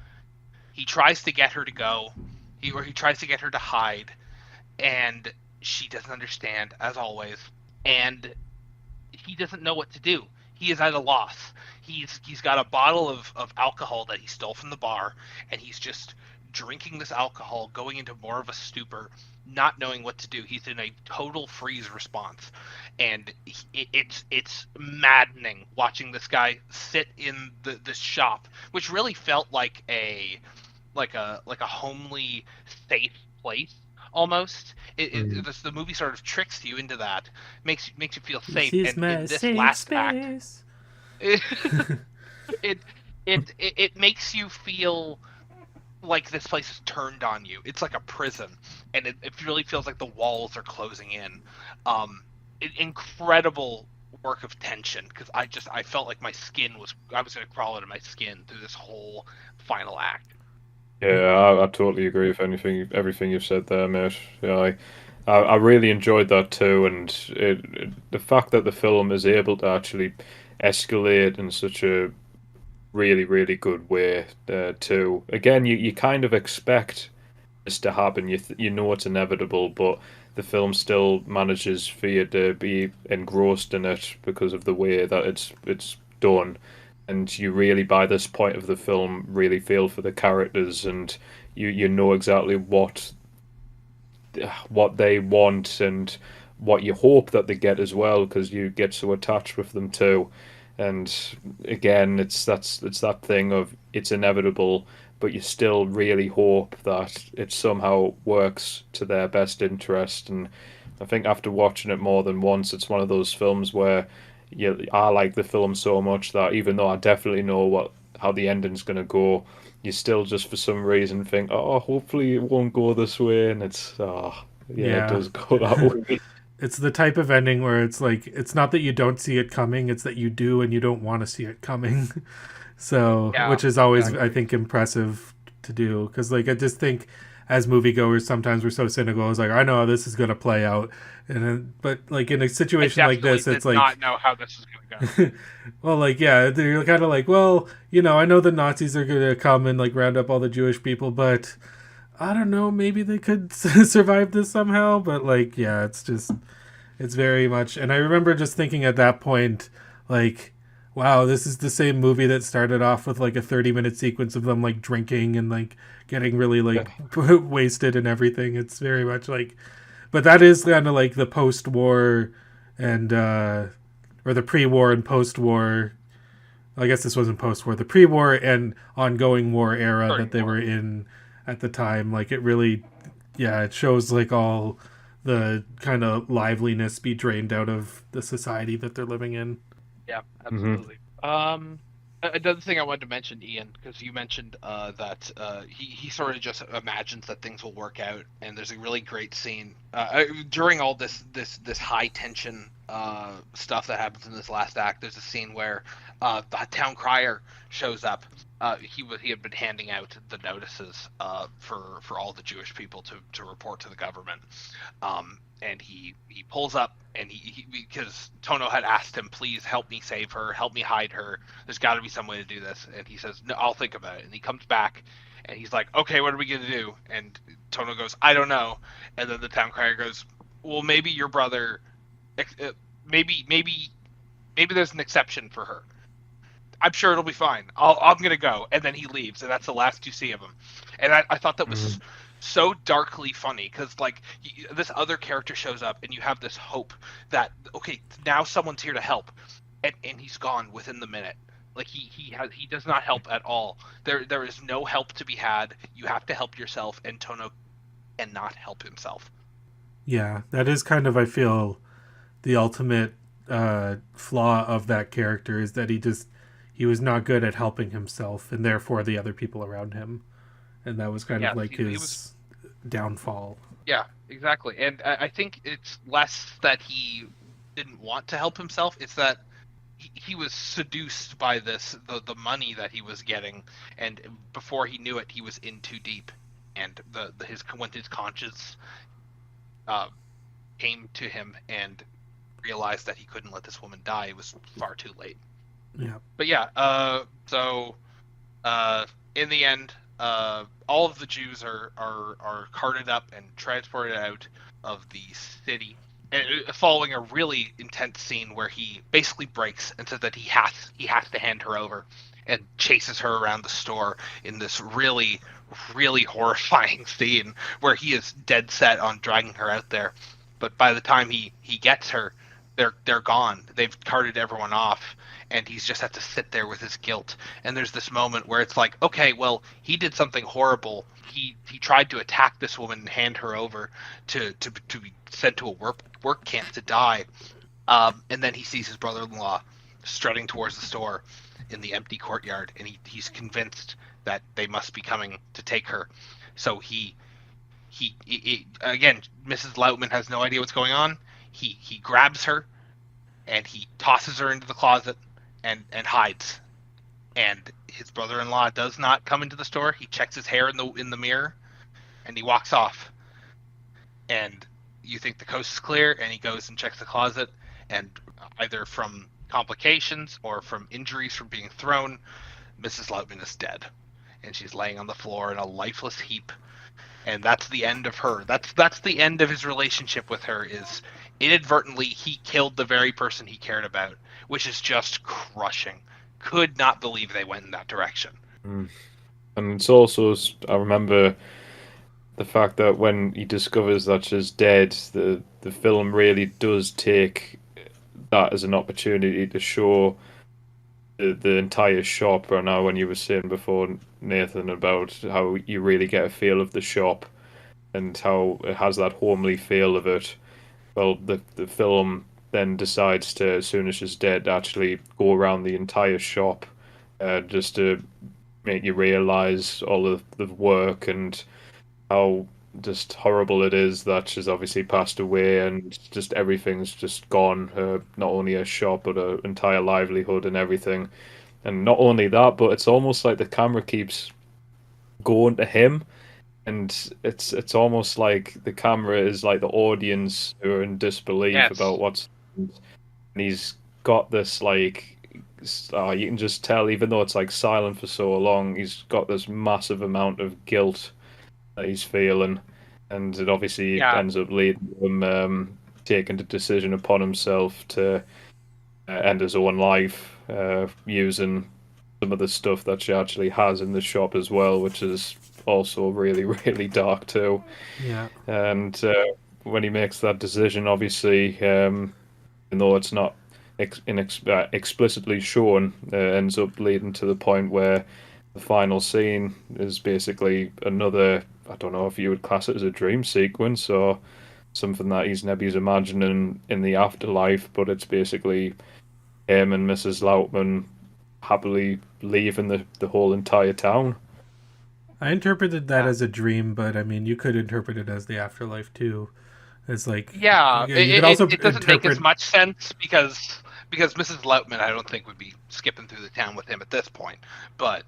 He tries to get her to go, he tries to get her to hide, and she doesn't understand, as always. And he doesn't know what to do. He is at a loss. He's got a bottle of alcohol that he stole from the bar, and he's just drinking this alcohol, going into more of a stupor, not knowing what to do. He's in a total freeze response, and it's maddening watching this guy sit in this shop, which really felt like a homely, safe place. Almost, the movie sort of tricks you into that, makes you feel safe. This and in this last act, it makes you feel like this place is turned on you. It's like a prison, and it really feels like the walls are closing in. Incredible work of tension, because I felt like I was going to crawl out of my skin through this whole final act. Yeah, I totally agree with everything you've said there, mate. Yeah, I really enjoyed that too, and the fact that the film is able to actually escalate in such a really, really good way too. Again, you kind of expect this to happen. You know it's inevitable, but the film still manages for you to be engrossed in it because of the way that it's done. And you really, by this point of the film, really feel for the characters, and you know exactly what they want and what you hope that they get as well, because you get so attached with them too. And again, it's that thing of it's inevitable, but you still really hope that it somehow works to their best interest. And I think after watching it more than once, it's one of those films where I like the film so much that even though I definitely know how the ending's going to go, you still just for some reason think, oh, hopefully it won't go this way, and it does go that way. It's the type of ending where it's like, it's not that you don't see it coming, it's that you do and you don't want to see it coming. So, which is always, I think, impressive to do, because like I just think as moviegoers sometimes we're so cynical. It's like, I know how this is going to play out, but like in a situation like this, it's like, not know how this is going to go. Well, like, yeah, they're kind of like, well, I know the Nazis are going to come and like round up all the Jewish people, but I don't know, maybe they could survive this somehow. But like, yeah, it's very much. And I remember just thinking at that point, like, wow, this is the same movie that started off with like a 30-minute sequence of them like drinking and like getting really like wasted and everything. It's very much like, but that is kind of like the post-war and or the pre-war and post-war. I guess this wasn't post-war, the pre-war and ongoing war era that they were in at the time. Like it really, it shows like all the kind of liveliness be drained out of the society that they're living in. Yeah, absolutely. Another thing I wanted to mention, Ian, because you mentioned that he sort of just imagines that things will work out, and there's a really great scene during all this high tension stuff that happens in this last act. There's a scene where the town crier shows up. He had been handing out the notices for all the Jewish people to report to the government, and he pulls up, and he because Tono had asked him, please help me save her, help me hide her, there's got to be some way to do this, and he says, no, I'll think about it. And he comes back and he's like, okay, what are we gonna do? And Tono goes, I don't know. And then the town crier goes, well, maybe your brother maybe there's an exception for her. I'm sure it'll be fine. I'm gonna go, and then he leaves, and that's the last you see of him. And I thought that was so darkly funny because like this other character shows up, and you have this hope that okay, now someone's here to help, and he's gone within the minute. Like he does not help at all. There is no help to be had. You have to help yourself, and Tono cannot help himself. Yeah, that is kind of, I feel, the ultimate flaw of that character is that he was not good at helping himself, and therefore the other people around him, and that was kind of like his downfall. Yeah, exactly. And I think it's less that he didn't want to help himself; it's that he was seduced by the money that he was getting, and before he knew it, he was in too deep, and when his conscience came to him and realized that he couldn't let this woman die, it was far too late. Yeah. But yeah, so in the end, all of the Jews are carted up and transported out of the city, and following a really intense scene where he basically breaks and says that he has to hand her over, and chases her around the store in this really, really horrifying scene where he is dead set on dragging her out there. But by the time he gets her, they're gone. They've carted everyone off, and he's just had to sit there with his guilt. And there's this moment where it's like, okay, well, he did something horrible. He tried to attack this woman and hand her over to be sent to a work camp to die. And then he sees his brother-in-law strutting towards the store in the empty courtyard, and he's convinced that they must be coming to take her. So he again, Mrs. Lautman has no idea what's going on. He grabs her and he tosses her into the closet and hides. And his brother-in-law does not come into the store. He checks his hair in the mirror and he walks off. And you think the coast is clear, and he goes and checks the closet, and either from complications or from injuries from being thrown, Mrs. Lautman is dead. And she's laying on the floor in a lifeless heap. And that's the end of her. That's the end of his relationship with her, is inadvertently he killed the very person he cared about, which is just crushing. Could not believe they went in that direction. And it's also, I remember the fact that when he discovers that she's dead, the film really does take that as an opportunity to show the entire shop. Right now, when you were saying before, Nathan, about how you really get a feel of the shop and how it has that homely feel of it. Well, the film then decides to, as soon as she's dead, actually go around the entire shop, just to make you realise all of the work and how just horrible it is that she's obviously passed away, and just everything's just gone. Not only her shop, but her entire livelihood and everything. And not only that, but it's almost like the camera keeps going to him, and it's almost like the camera is like the audience who are in disbelief about what's. And he's got this like, you can just tell, even though it's like silent for so long, he's got this massive amount of guilt that he's feeling, and it obviously ends up leading him taking the decision upon himself to end his own life, using some of the stuff that she actually has in the shop as well, which is also really, really dark too. Yeah. And when he makes that decision, obviously, even though it's not explicitly shown, ends up leading to the point where the final scene is basically another, I don't know if you would class it as a dream sequence or something that he's imagining in the afterlife, but it's basically him and Mrs. Lautman happily leaving the whole entire town. I interpreted that as a dream, but I mean, you could interpret it as the afterlife too. It's like, it doesn't make as much sense because Mrs. Lautman, I don't think, would be skipping through the town with him at this point. But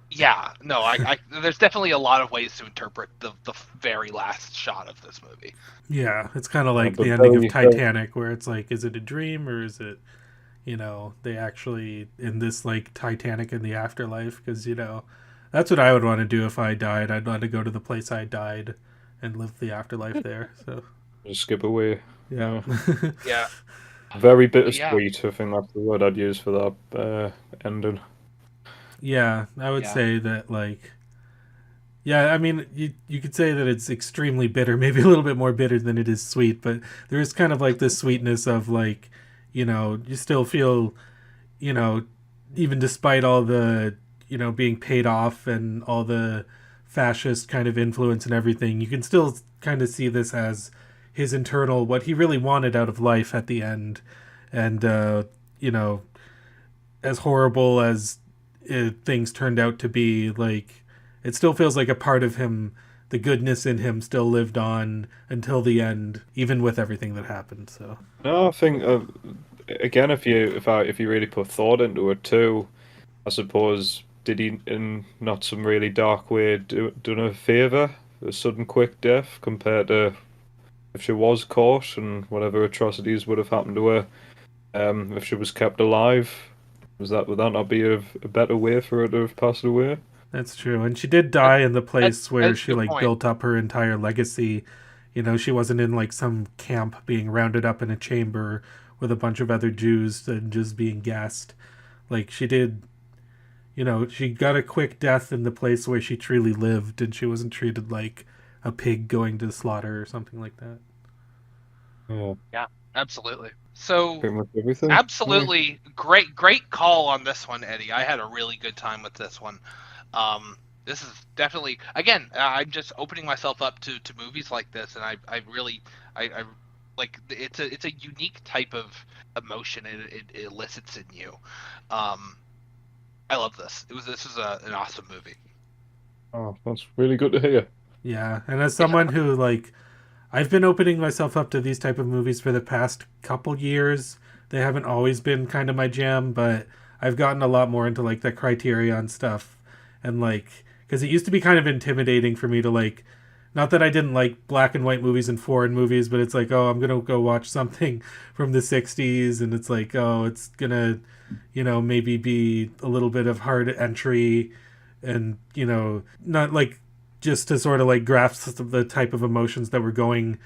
yeah, no, I there's definitely a lot of ways to interpret the very last shot of this movie. Yeah, it's kind of like the ending of Titanic, where it's like, is it a dream or is it, they actually in this like Titanic in the afterlife? Because that's what I would want to do if I died. I'd want to go to the place I died and live the afterlife there. So just skip away. Yeah. Yeah. Very Yeah. bittersweet. I think that's the word I'd use for that ending. Yeah, I would Yeah. say that like yeah, I mean you could say that it's extremely bitter, maybe a little bit more bitter than it is sweet, but there is kind of like this sweetness of like, you still feel, you know, even despite all the, being paid off and all the fascist kind of influence and everything, you can still kind of see this as his internal what he really wanted out of life at the end. And you know, as horrible as things turned out to be, like it still feels like a part of him, the goodness in him still lived on until the end, even with everything that happened. So No, I think again, if you really put thought into it too, I suppose did he in not some really dark way done her a favour, a sudden quick death compared to if she was caught and whatever atrocities would have happened to her, if she was kept alive. Would that not be a better way for her to have passed away? that's true. And she did die in the place where That's a she good like point. built up her entire legacy. She wasn't in like some camp being rounded up in a chamber with a bunch of other Jews and just being gassed. Like she did, she got a quick death in the place where she truly lived, and she wasn't treated like a pig going to slaughter or something like that. Yeah, Yeah, absolutely. So, pretty much everything. absolutely great call on this one, Eddie. I had a really good time with this one. This is definitely, again, I'm just opening myself up to movies like this, and I really I like it's a unique type of emotion it elicits in you. I love this. This is an awesome movie. Oh, that's really good to hear. Yeah, and as Yeah. someone who like I've been opening myself up to these type of movies for the past couple years. They haven't always been kind of my jam, but I've gotten a lot more into like the Criterion stuff, and like because it used to be kind of intimidating for me to like, not that I didn't like black and white movies and foreign movies, but it's like, oh, I'm gonna go watch something from the '60s, and it's like, oh, it's gonna, maybe be a little bit of hard entry, and not like just to sort of like grasp the type of emotions that were going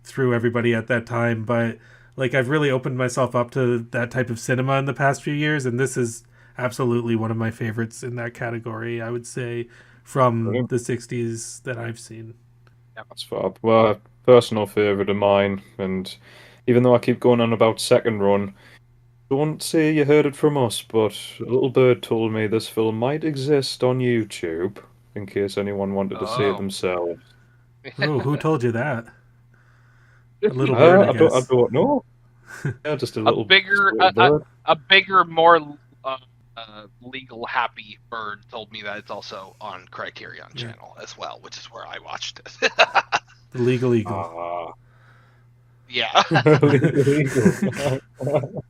through everybody at that time. But like I've really opened myself up to that type of cinema in the past few years, and this is absolutely one of my favorites in that category, I would say, from Brilliant. the '60s that I've seen. That's fab. Well, a personal favourite of mine, and even though I keep going on about second run, don't say you heard it from us, but a little bird told me this film might exist on YouTube, in case anyone wanted to see it Oh. themselves. Oh, who told you that? A little bird, I I guess. don't know. Yeah, just a a little, bigger bird. a bigger, more legal happy bird told me that it's also on Criterion Yeah. channel as well, which is where I watched it. The Legal Eagle. Yeah. Legal.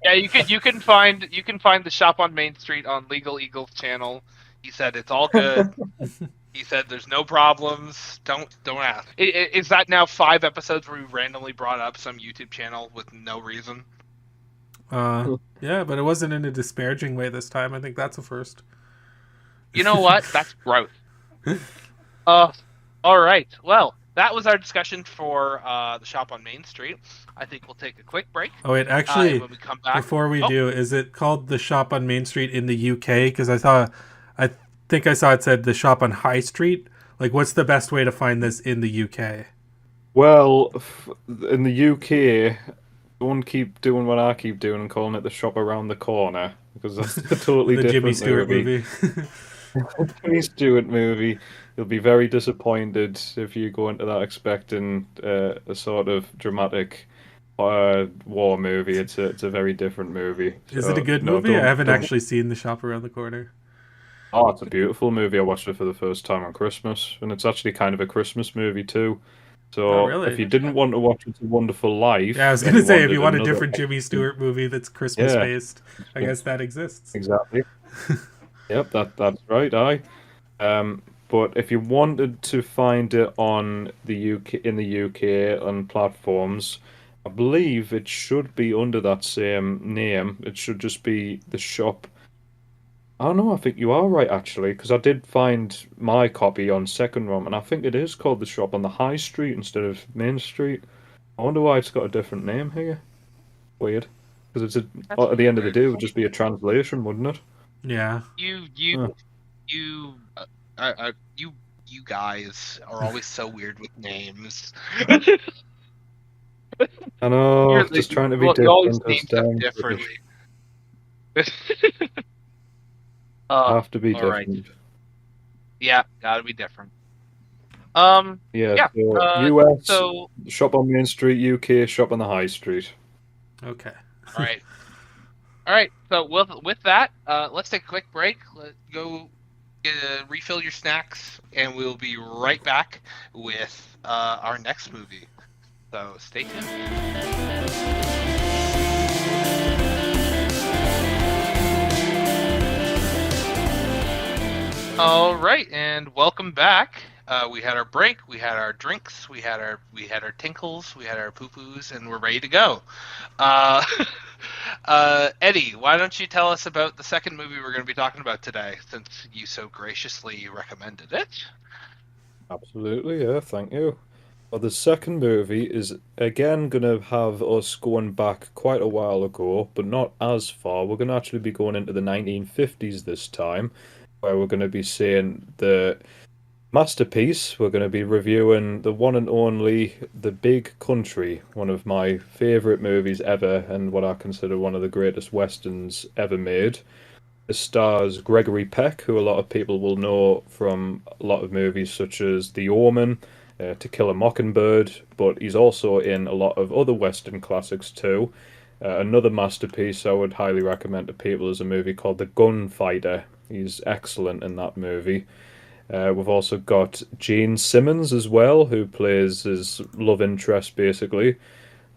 Yeah, you can find the shop on Main Street on Legal Eagle's channel. He said it's all good. He said there's no problems. Don't ask. Is that now 5 episodes where we randomly brought up some YouTube channel with no reason? Yeah, but it wasn't in a disparaging way this time. I think that's a first. You know what? That's growth. All right. Well, that was our discussion for the shop on Main Street. I think we'll take a quick break. Oh wait, actually, and when we come back, before we do, is it called the shop on Main Street in the UK? Because I think I saw it said the shop on High Street. Like, what's the best way to find this in the UK? Well, in the UK, don't keep doing what I keep doing and calling it the shop around the corner, because that's a totally The different Jimmy Stewart movie. Jimmy Stewart movie. You'll be very disappointed if you go into that expecting a sort of dramatic war movie. It's a very different movie. Is So, it a good no, movie? I haven't don't. actually seen The Shop Around the Corner. Oh, it's a beautiful movie. I watched it for the first time on Christmas, and it's actually kind of a Christmas movie too. Oh, So really? if you didn't want to watch It's a Wonderful Life, Yeah, I was and gonna say if wanted you want a another different Jimmy Stewart movie that's Christmas Yeah. based, I guess that exists. Exactly. Yep, that's right. But if you wanted to find it on the UK on platforms, I believe it should be under that same name. It should just be the shop. Oh no, I think you are right actually, because I did find my copy on Second Rom, and I think it is called the shop on the High Street instead of Main Street. I wonder why it's got a different name here. Weird. Because at the end of the day, it would just be a translation, wouldn't it? Yeah. You guys are always so weird with names. I know, You're just trying to be you always different. name It's stuff damn differently. have to be all right. different. Yeah, gotta be different. Yeah, Yeah. so US, So shop on Main Street, UK, shop on the High Street. Okay. all right. So with that, let's take a quick break. Let's go refill your snacks, and we'll be right back with our next movie. So stay tuned. All right, and welcome back. We had our break, we had our drinks, we had our tinkles, we had our poo-poos, and we're ready to go. Eddie, why don't you tell us about the second movie we're going to be talking about today, since you so graciously recommended it? Absolutely, yeah, thank you. Well, the second movie is again going to have us going back quite a while ago, but not as far. We're going to actually be going into the 1950s this time, where we're going to be seeing the masterpiece. We're going to be reviewing the one and only The Big Country, one of my favourite movies ever, and what I consider one of the greatest westerns ever made. It stars Gregory Peck, who a lot of people will know from a lot of movies such as The Omen, To Kill a Mockingbird, but he's also in a lot of other Western classics too. Another masterpiece I would highly recommend to people is a movie called The Gunfighter. He's excellent in that movie. We've also got Gene Simmons as well, who plays his love interest basically.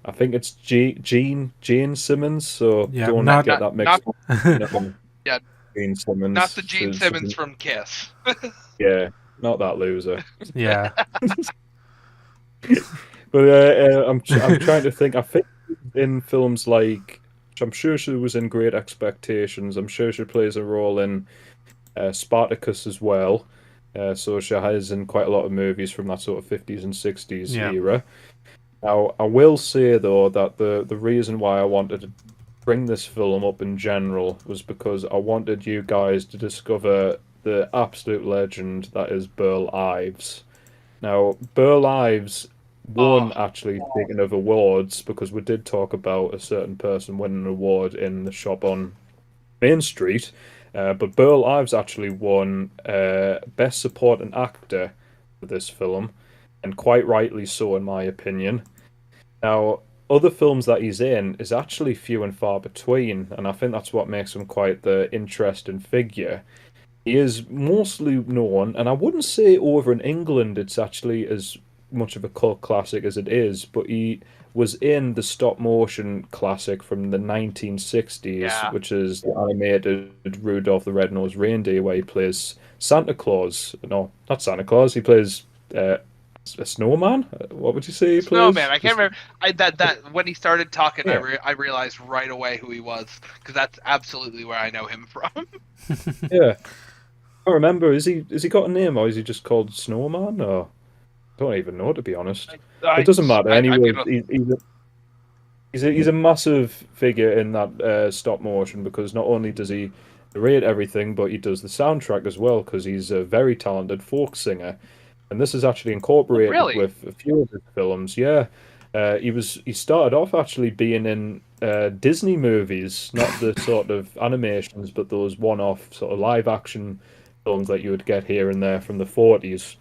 I think it's Gene Simmons, so Yeah, don't not- get that mixed up. Yeah, Gene Simmons. not the Gene Simmons from Kiss. Yeah, not that loser. Yeah. But I'm trying to think. I think in films like, I'm sure she was in Great Expectations. I'm sure she plays a role in Spartacus as well. So she has in quite a lot of movies from that sort of 50s and 60s era. Now, I will say though that the reason why I wanted to bring this film up in general was because I wanted you guys to discover the absolute legend that is Burl Ives. Now, Burl Ives won, actually, speaking of awards, because we did talk about a certain person winning an award in the shop on Main Street, but Burl Ives actually won Best Supporting Actor for this film, and quite rightly so, in my opinion. Now, other films that he's in is actually few and far between, and I think that's what makes him quite the interesting figure. He is mostly known, and I wouldn't say over in England it's actually as much of a cult classic as it is, but he was in the stop motion classic from the 1960s, which is the animated Rudolph the Red-Nosed Reindeer, where he plays Santa Claus. No, not Santa Claus. He plays a snowman. What would you say he plays? Snowman. I can't remember. That when he started talking, yeah. I realized right away who he was, because that's absolutely where I know him from. Yeah. I remember. Is he got a name, or is he just called Snowman? Or I don't even know, to be honest. It doesn't matter. Anyway, he's a massive figure in that stop motion, because not only does he narrate everything, but he does the soundtrack as well, because he's a very talented folk singer. And this is actually incorporated with a few of his films. Yeah, he started off actually being in Disney movies, not the sort of animations, but those one-off sort of live-action films that you would get here and there from the 40s,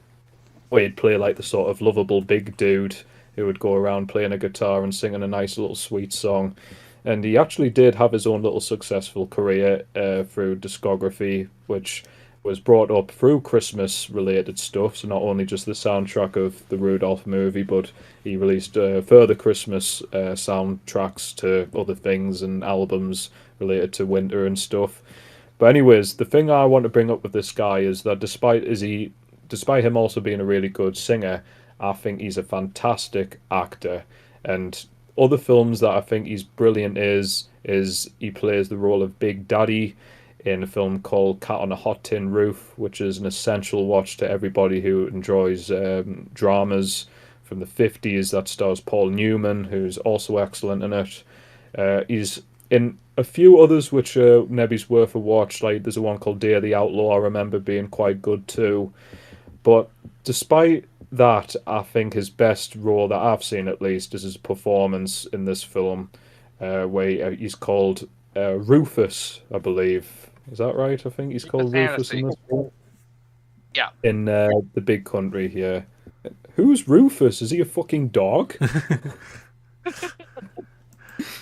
where he'd play like the sort of lovable big dude who would go around playing a guitar and singing a nice little sweet song. And he actually did have his own little successful career through discography, which was brought up through Christmas-related stuff. So not only just the soundtrack of the Rudolph movie, but he released further Christmas soundtracks to other things and albums related to winter and stuff. But anyways, the thing I want to bring up with this guy is that despite him also being a really good singer, I think he's a fantastic actor. And other films that I think he's brilliant is he plays the role of Big Daddy in a film called Cat on a Hot Tin Roof, which is an essential watch to everybody who enjoys dramas from the 50s. That stars Paul Newman, who's also excellent in it. He's in a few others which are maybe worth a watch, like there's a one called Day of the Outlaw I remember being quite good too. But despite that, I think his best role that I've seen at least is his performance in this film, where he's called Rufus, I believe. Is that right? I think he's called Rufus in this film. Yeah. In the Big Country, yeah. Who's Rufus? Is he a fucking dog?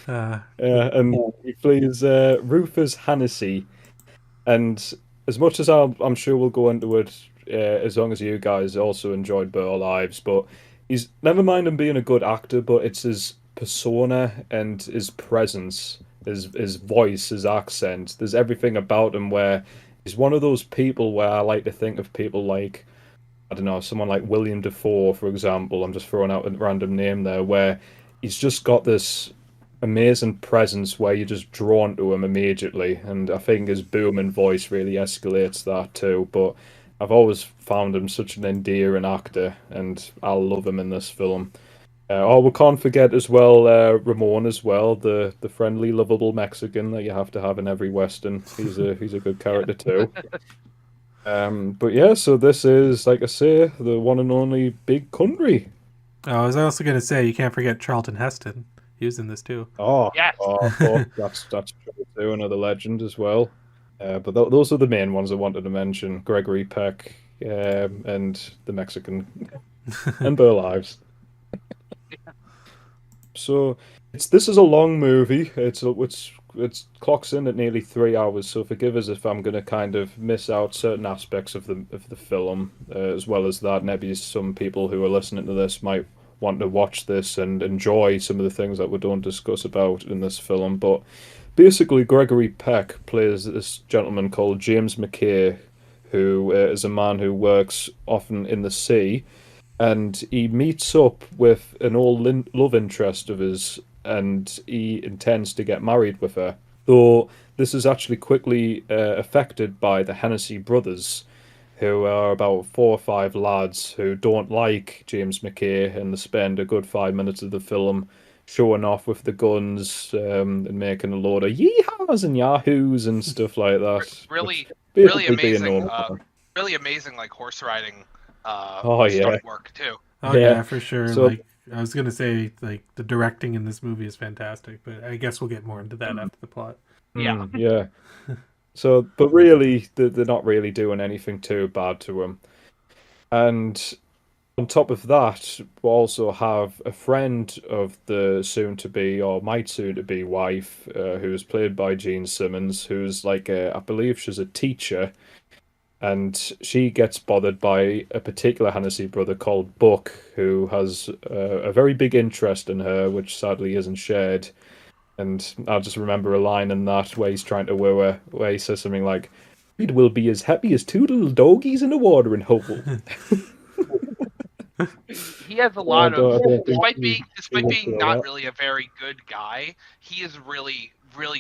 And he plays Rufus Hennessy. And as much as I'm sure we'll go into it, as long as you guys also enjoyed Burl Ives, but he's never mind him being a good actor, but it's his persona and his presence, his voice, his accent. There's everything about him where he's one of those people where I like to think of people like, I don't know, someone like William Dafoe, for example. I'm just throwing out a random name there, where he's just got this amazing presence where you're just drawn to him immediately. And I think his booming voice really escalates that too. But I've always found him such an endearing actor, and I love him in this film. We can't forget as well Ramon as well, the friendly, lovable Mexican that you have to have in every Western. He's a good character too. But yeah, so this is, like I say, the one and only Big Country. Oh, I was also going to say, you can't forget Charlton Heston. He was in this too. Oh, Yes. that's true too. Another legend as well. But those are the main ones I wanted to mention: Gregory Peck and the Mexican and Burl Ives. So this is a long movie. It's clocks in at nearly 3 hours. So forgive us if I'm going to kind of miss out certain aspects of the film, as well as that. Maybe some people who are listening to this might want to watch this and enjoy some of the things that we don't discuss about in this film. But basically, Gregory Peck plays this gentleman called James McKay, who is a man who works often in the sea, and he meets up with an old love interest of his, and he intends to get married with her. Though this is actually quickly affected by the Hennessy brothers, who are about 4 or 5 lads who don't like James McKay, and they spend a good 5 minutes of the film showing off with the guns and making a load of yeehaws and yahoos and stuff like that. Really Basically amazing. Really amazing, like horse riding. Oh, yeah. stunt work too. Oh yeah, for sure. So- like I was gonna say, like the directing in this movie is fantastic, but I guess we'll get more into that after the plot. Yeah. Yeah. So, but really, they're not really doing anything too bad to him. And on top of that, we also have a friend of the soon-to-be, or might soon-to-be wife, who is played by Jean Simmons, who's like I believe she's a teacher, and she gets bothered by a particular Hennessy brother called Buck, who has a very big interest in her, which sadly isn't shared. And I just remember a line in that where he's trying to woo her, where he says something like, "It will be as happy as 2 little doggies in a watering hole." He has a lot of, despite he being will not that. really a very good guy, he is really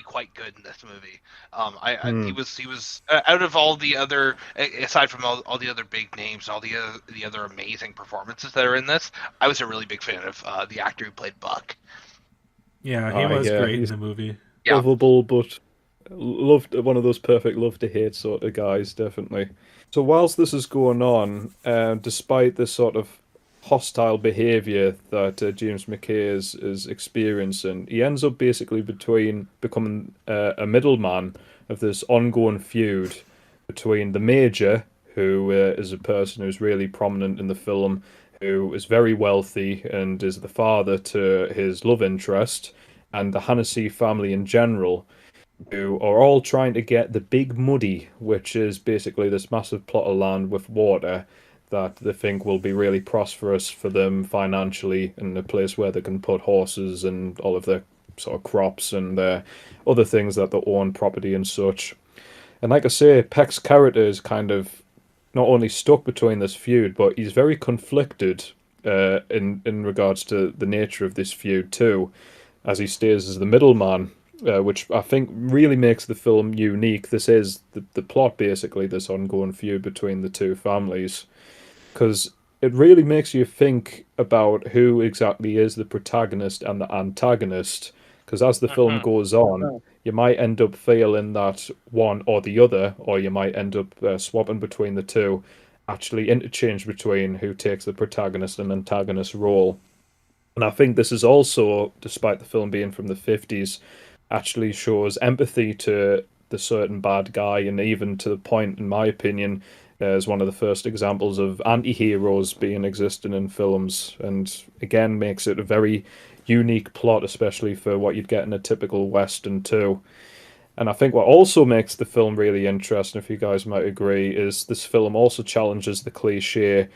quite good in this movie. He was out of all the other, aside from all the other big names, all the other amazing performances that are in this, I was a really big fan of the actor who played Buck. Yeah, he was yeah, great in he's- the movie. Yeah. Lovable, but loved, one of those perfect love to hate sort of guys, definitely. So whilst this is going on, despite this sort of hostile behaviour that James McKay is experiencing, he ends up basically becoming a middleman of this ongoing feud between the Major, who is a person who's really prominent in the film, who is very wealthy and is the father to his love interest, and the Hennessy family in general, who are all trying to get the Big Muddy, which is basically this massive plot of land with water that they think will be really prosperous for them financially, and a place where they can put horses and all of their sort of crops and other things that they own, property and such. And like I say, Peck's character is kind of not only stuck between this feud, but he's very conflicted in regards to the nature of this feud too, as he stays as the middleman, which I think really makes the film unique. This is the plot, basically, this ongoing feud between the two families, because it really makes you think about who exactly is the protagonist and the antagonist, because as the film goes on, you might end up feeling that one or the other, or you might end up swapping between the two, actually interchange between who takes the protagonist and antagonist role. And I think this is also, despite the film being from the 50s, actually shows empathy to the certain bad guy, and even to the point, in my opinion, as one of the first examples of anti-heroes being existing in films, and again makes it a very unique plot, especially for what you'd get in a typical Western too. And I think what also makes the film really interesting, if you guys might agree, is this film also challenges the cliche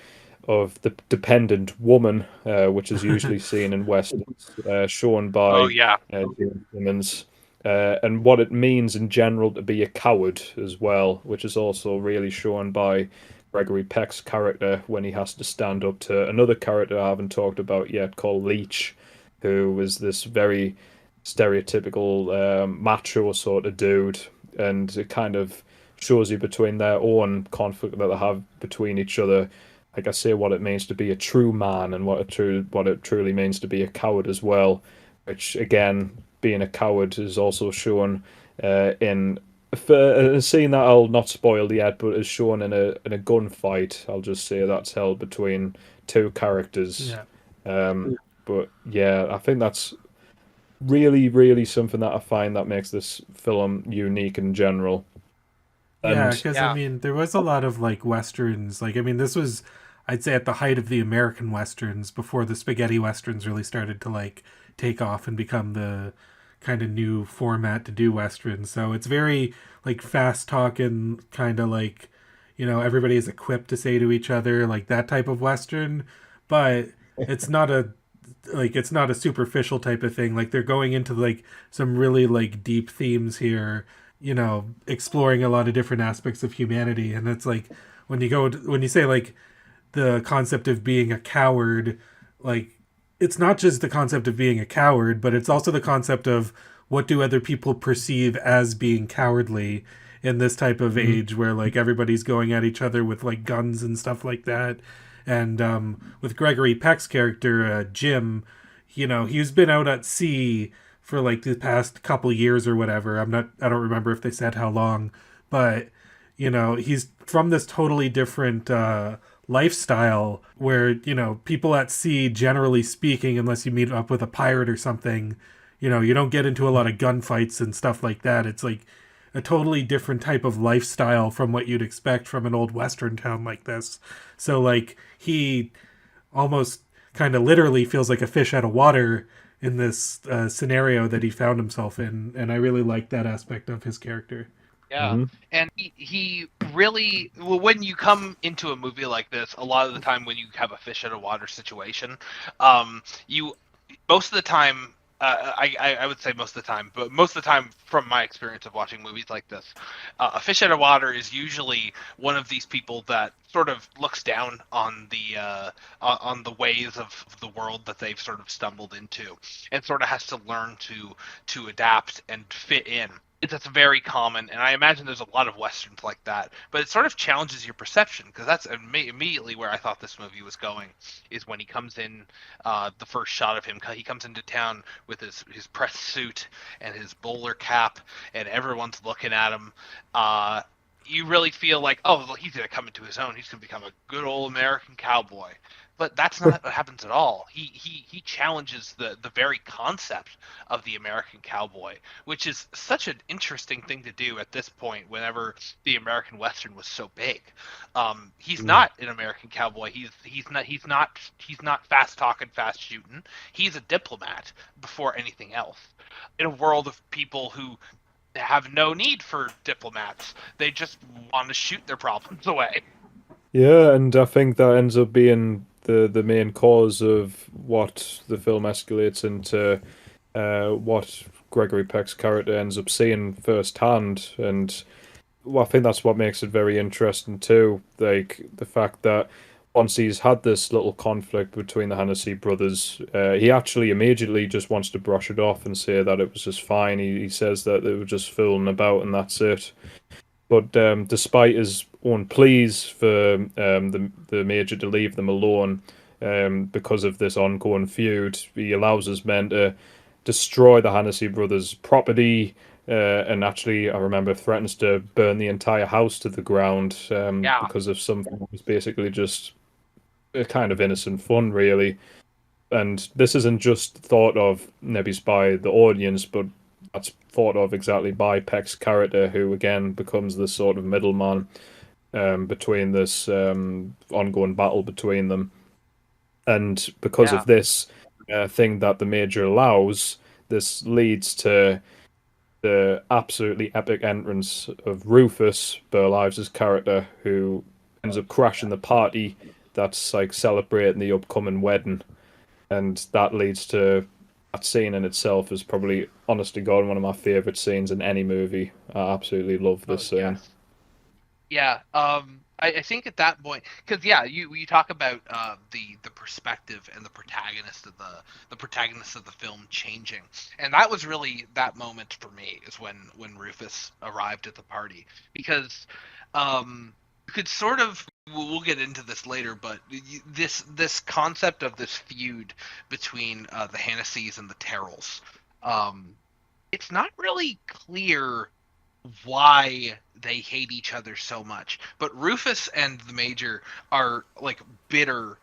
of the dependent woman, which is usually seen in westerns, shown by James Simmons, and what it means in general to be a coward as well, which is also really shown by Gregory Peck's character when he has to stand up to another character I haven't talked about yet, called Leech, who is this very stereotypical macho sort of dude, and it kind of shows you between their own conflict that they have between each other, like I say, what it means to be a true man and what it truly means to be a coward as well. Which again, being a coward is also shown in a scene that I'll not spoil yet, but is shown in a gunfight. I'll just say that's held between two characters. But yeah, I think that's really, really something that I find that makes this film unique in general. Yeah, because I mean, there was a lot of like westerns. Like, I mean, this was, I'd say, at the height of the American westerns before the spaghetti westerns really started to like take off and become the kind of new format to do westerns. So it's very like fast talking, kind of like, you know, everybody is equipped to say to each other, like that type of western. But it's not a it's not a superficial type of thing. Like they're going into like some really like deep themes here, you know, exploring a lot of different aspects of humanity. And it's like when you say like the concept of being a coward, like it's not just the concept of being a coward, but it's also the concept of what do other people perceive as being cowardly in this type of age where like everybody's going at each other with like guns and stuff like that. And with Gregory Peck's character, Jim, you know, he's been out at sea for like the past couple years or whatever. I don't remember if they said how long, but you know, he's from this totally different lifestyle where, you know, people at sea, generally speaking, unless you meet up with a pirate or something, you know, you don't get into a lot of gunfights and stuff like that. It's like a totally different type of lifestyle from what you'd expect from an old Western town like this. So like he almost kind of literally feels like a fish out of water in this scenario that he found himself in. And I really like that aspect of his character. Yeah, and he really, well, when you come into a movie like this, a lot of the time when you have a fish out of water situation, you, most of the time, I would say most of the time, but most of the time from my experience of watching movies like this, a fish out of water is usually one of these people that sort of looks down on the ways of the world that they've sort of stumbled into, and sort of has to learn to adapt and fit in. That's very common, and I imagine there's a lot of westerns like that. But it sort of challenges your perception, because that's immediately where I thought this movie was going. Is when he comes in, the first shot of him, he comes into town with his press suit and his bowler cap, and everyone's looking at him. You really feel like, oh, well, he's gonna come into his own. He's gonna become a good old American cowboy. But that's not what happens at all. He challenges the very concept of the American cowboy, which is such an interesting thing to do at this point. Whenever the American Western was so big, he's not an American cowboy. He's not fast talking, fast shooting. He's a diplomat before anything else. In a world of people who have no need for diplomats, they just want to shoot their problems away. Yeah, and I think that ends up being the main cause of what the film escalates into, what Gregory Peck's character ends up seeing firsthand, and I think that's what makes it very interesting too. Like the fact that once he's had this little conflict between the Hennessy brothers, he actually immediately just wants to brush it off and say that it was just fine. He says that they were just fooling about and that's it. But despite his own pleas for the major to leave them alone, because of this ongoing feud, he allows his men to destroy the Hennessy brothers' property. And actually, I remember threatens to burn the entire house to the ground Yeah. because of something that was basically just a kind of innocent fun, really. And this isn't just thought of maybe by the audience, but that's thought of exactly by Peck's character, who again becomes the sort of middleman between this ongoing battle between them. And because Yeah. of this thing that the Major allows, this leads to the absolutely epic entrance of Rufus, Burl Ives' character, who ends up crashing the party that's like celebrating the upcoming wedding. And that leads to that scene in itself is probably, honest to God, one of my favorite scenes in any movie. I absolutely love this scene. Yes. Yeah, I think at that point, because yeah, you talk about the perspective and the protagonist of the film changing, and that was really that moment for me is when Rufus arrived at the party, because you could sort of we'll get into this later, but this concept of this feud between the Hennessy's and the Terrells, it's not really clear why they hate each other so much. But Rufus and the Major are like bitter,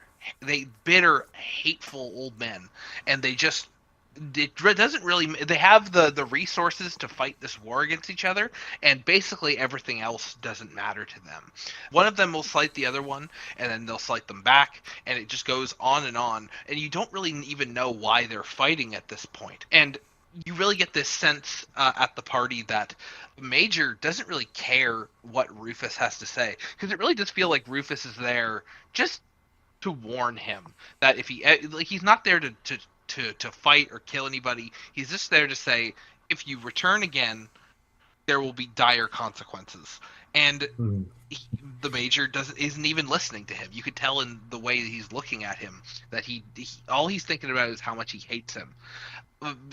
hateful old men, and they just it doesn't really. They have the resources to fight this war against each other, and basically everything else doesn't matter to them. One of them will slight the other one, and then they'll slight them back, and it just goes on, and you don't really even know why they're fighting at this point. And you really get this sense at the party that Major doesn't really care what Rufus has to say, because it really does feel like Rufus is there just to warn him that if he's not there to fight or kill anybody. He's just there to say, if you return again, there will be dire consequences. And the Major isn't even listening to him. You could tell in the way he's looking at him that he all he's thinking about is how much he hates him.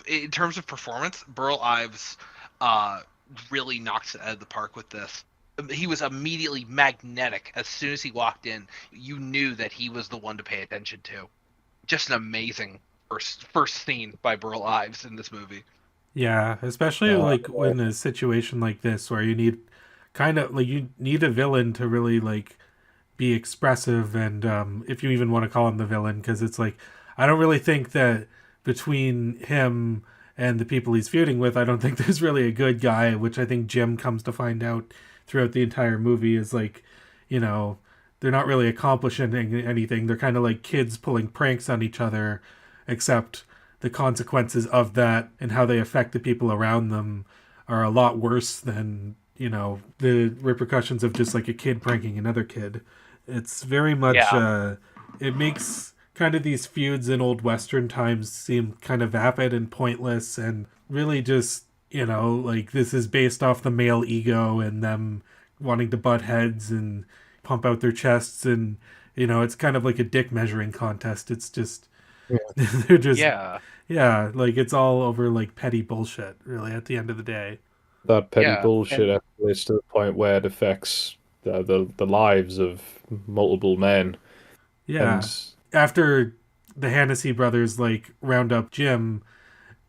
In terms of performance, Burl Ives really knocks it out of the park with this. He was immediately magnetic. As soon as he walked in, you knew that he was the one to pay attention to. Just an amazing first scene by Burl Ives in this movie. Yeah, especially like in a situation like this where you need you need a villain to really like be expressive, and if you even want to call him the villain, because it's like I don't really think that between him and the people he's feuding with, I don't think there's really a good guy, which I think Jim comes to find out throughout the entire movie is like, they're not really accomplishing anything. They're kind of like kids pulling pranks on each other, except the consequences of that and how they affect the people around them are a lot worse than, the repercussions of just like a kid pranking another kid. It's very much, it makes kind of these feuds in old Western times seem kind of vapid and pointless, and really just, like this is based off the male ego and them wanting to butt heads and pump out their chests, and, it's kind of like a dick measuring contest. It's just, they're just, like it's all over like petty bullshit, really, at the end of the day. That petty bullshit escalates to the point where it affects the lives of multiple men. Yeah. And after the Hennessy brothers like round up Jim,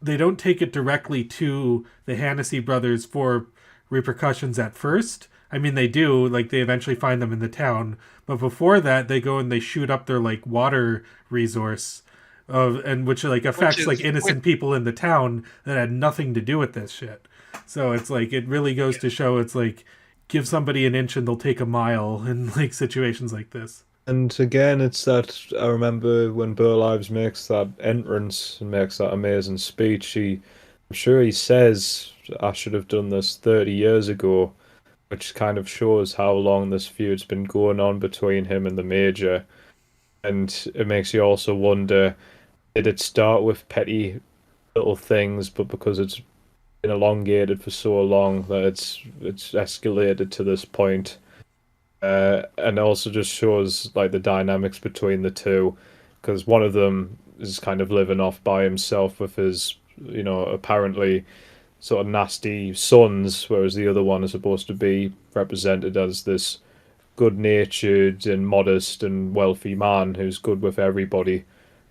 they don't take it directly to the Hennessy brothers for repercussions at first. I mean, they do, like they eventually find them in the town, but before that they go and they shoot up their like water resource and which like affects like innocent people in the town that had nothing to do with this shit. So it's like it really goes to show it's like give somebody an inch and they'll take a mile in like situations like this. And again, it's that I remember when Burl Ives makes that entrance and makes that amazing speech. I'm sure he says, "I should have done this 30 years ago," which kind of shows how long this feud's been going on between him and the Major. And it makes you also wonder, did it start with petty little things, but because it's been elongated for so long that it's escalated to this point? And also just shows like the dynamics between the two, because one of them is kind of living off by himself with his, apparently sort of nasty sons, whereas the other one is supposed to be represented as this good-natured and modest and wealthy man who's good with everybody.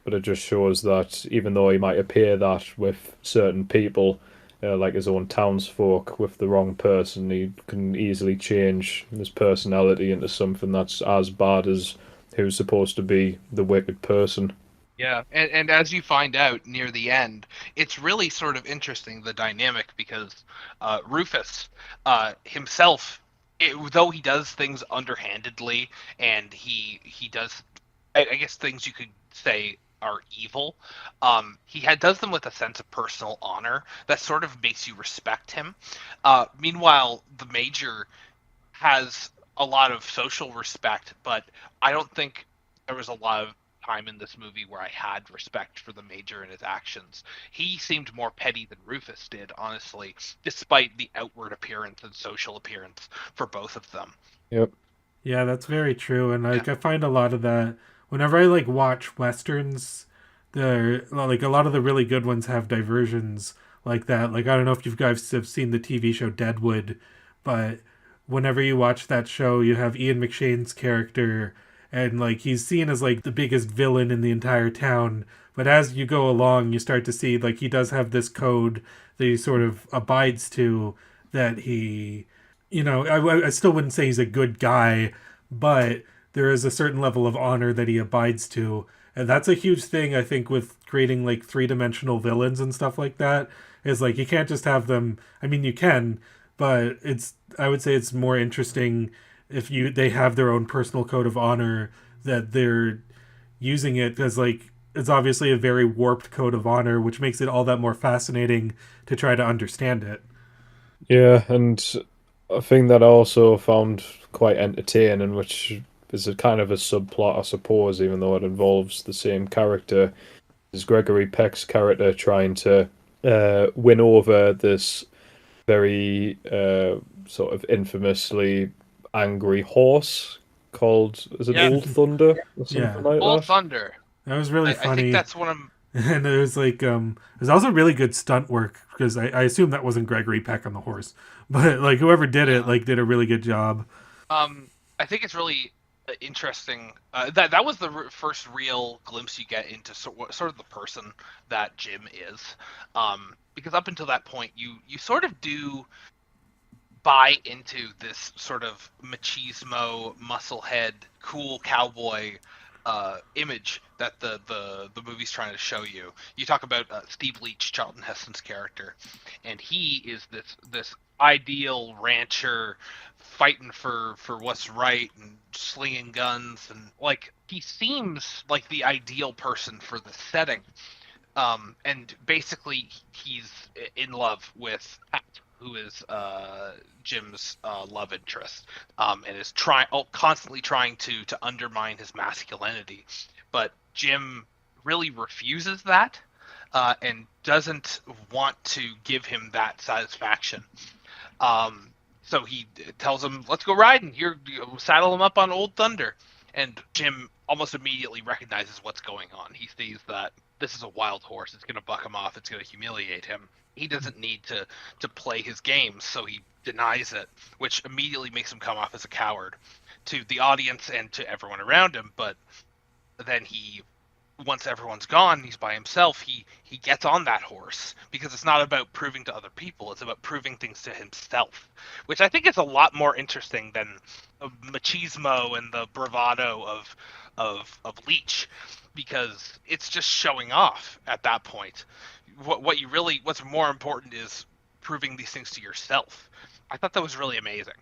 but it just shows that even though he might appear that with certain people, like his own townsfolk, with the wrong person, he can easily change his personality into something that's as bad as who's supposed to be the wicked person. Yeah, and as you find out near the end, it's really sort of interesting, the dynamic, because Rufus himself, though he does things underhandedly, and he does, I guess, things you could say are evil, does them with a sense of personal honor that sort of makes you respect him. Meanwhile, the Major has a lot of social respect, but I don't think there was a lot of time in this movie where I had respect for the Major and his actions. He seemed more petty than Rufus did, honestly, despite the outward appearance and social appearance for both of them. Yep. Yeah, that's very true. And like I find a lot of that whenever I like watch westerns, there like a lot of the really good ones have diversions like that. Like I don't know if you guys have seen the TV show Deadwood, but whenever you watch that show, you have Ian McShane's character, and like he's seen as like the biggest villain in the entire town. But as you go along, you start to see like he does have this code that he sort of abides to. That he, I still wouldn't say he's a good guy, but there is a certain level of honor that he abides to. And that's a huge thing, I think, with creating like three-dimensional villains and stuff like that. Is like you can't just have them. I mean, you can, but I would say it's more interesting if they have their own personal code of honor, that they're using it, because like it's obviously a very warped code of honor, which makes it all that more fascinating to try to understand it. Yeah, and a thing that I also found quite entertaining, which is a kind of a subplot, I suppose, even though it involves the same character, is Gregory Peck's character trying to win over this very sort of infamously angry horse called, is it Old Thunder or something like Old that? Thunder. That was really funny. I think that's one of and it was like there's also really good stunt work, because I assume that wasn't Gregory Peck on the horse, but like whoever did it like did a really good job. I think it's really interesting. That was the first real glimpse you get into sort of the person that Jim is, because up until that point you sort of do buy into this sort of machismo, musclehead, cool cowboy image that the movie's trying to show you. You talk about Steve Leach, Charlton Heston's character, and he is this ideal rancher fighting for what's right and slinging guns, and like he seems like the ideal person for the setting. And basically he's in love with Pat, who is Jim's love interest, and is constantly trying to undermine his masculinity. But Jim really refuses that, and doesn't want to give him that satisfaction. So he tells him, "Let's go riding. Here, saddle him up on Old Thunder." And Jim almost immediately recognizes what's going on. He sees that this is a wild horse. It's going to buck him off. It's going to humiliate him. He doesn't need to play his games, so he denies it, which immediately makes him come off as a coward to the audience and to everyone around him. But then once everyone's gone, he's by himself, he gets on that horse, because it's not about proving to other people, it's about proving things to himself, which I think is a lot more interesting than the machismo and the bravado of Leach, because it's just showing off at that point. What's more important is proving these things to yourself. I thought that was really amazing.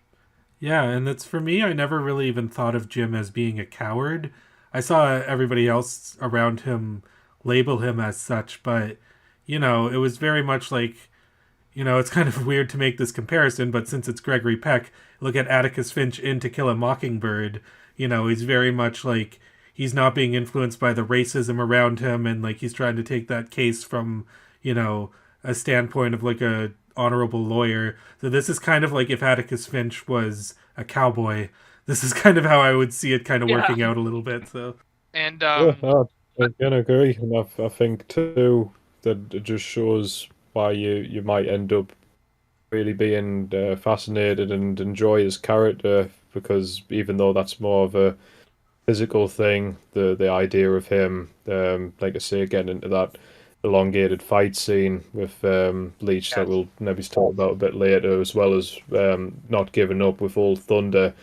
Yeah, and that's, for me, I never really even thought of Jim as being a coward. I saw everybody else around him label him as such, but, it was very much like, it's kind of weird to make this comparison, but since it's Gregory Peck, look at Atticus Finch in To Kill a Mockingbird. He's very much like, he's not being influenced by the racism around him, and like he's trying to take that case from, a standpoint of like a honorable lawyer. So this is kind of like if Atticus Finch was a cowboy. This is kind of how I would see it kind of working out a little bit. So, and I again agree, and I think too that it just shows why you might end up really being fascinated and enjoy his character, because even though that's more of a physical thing, the idea of him, like I say, getting into that elongated fight scene with Leech that Yes. we'll maybe talk about a bit later, as well as not giving up with Old Thunder.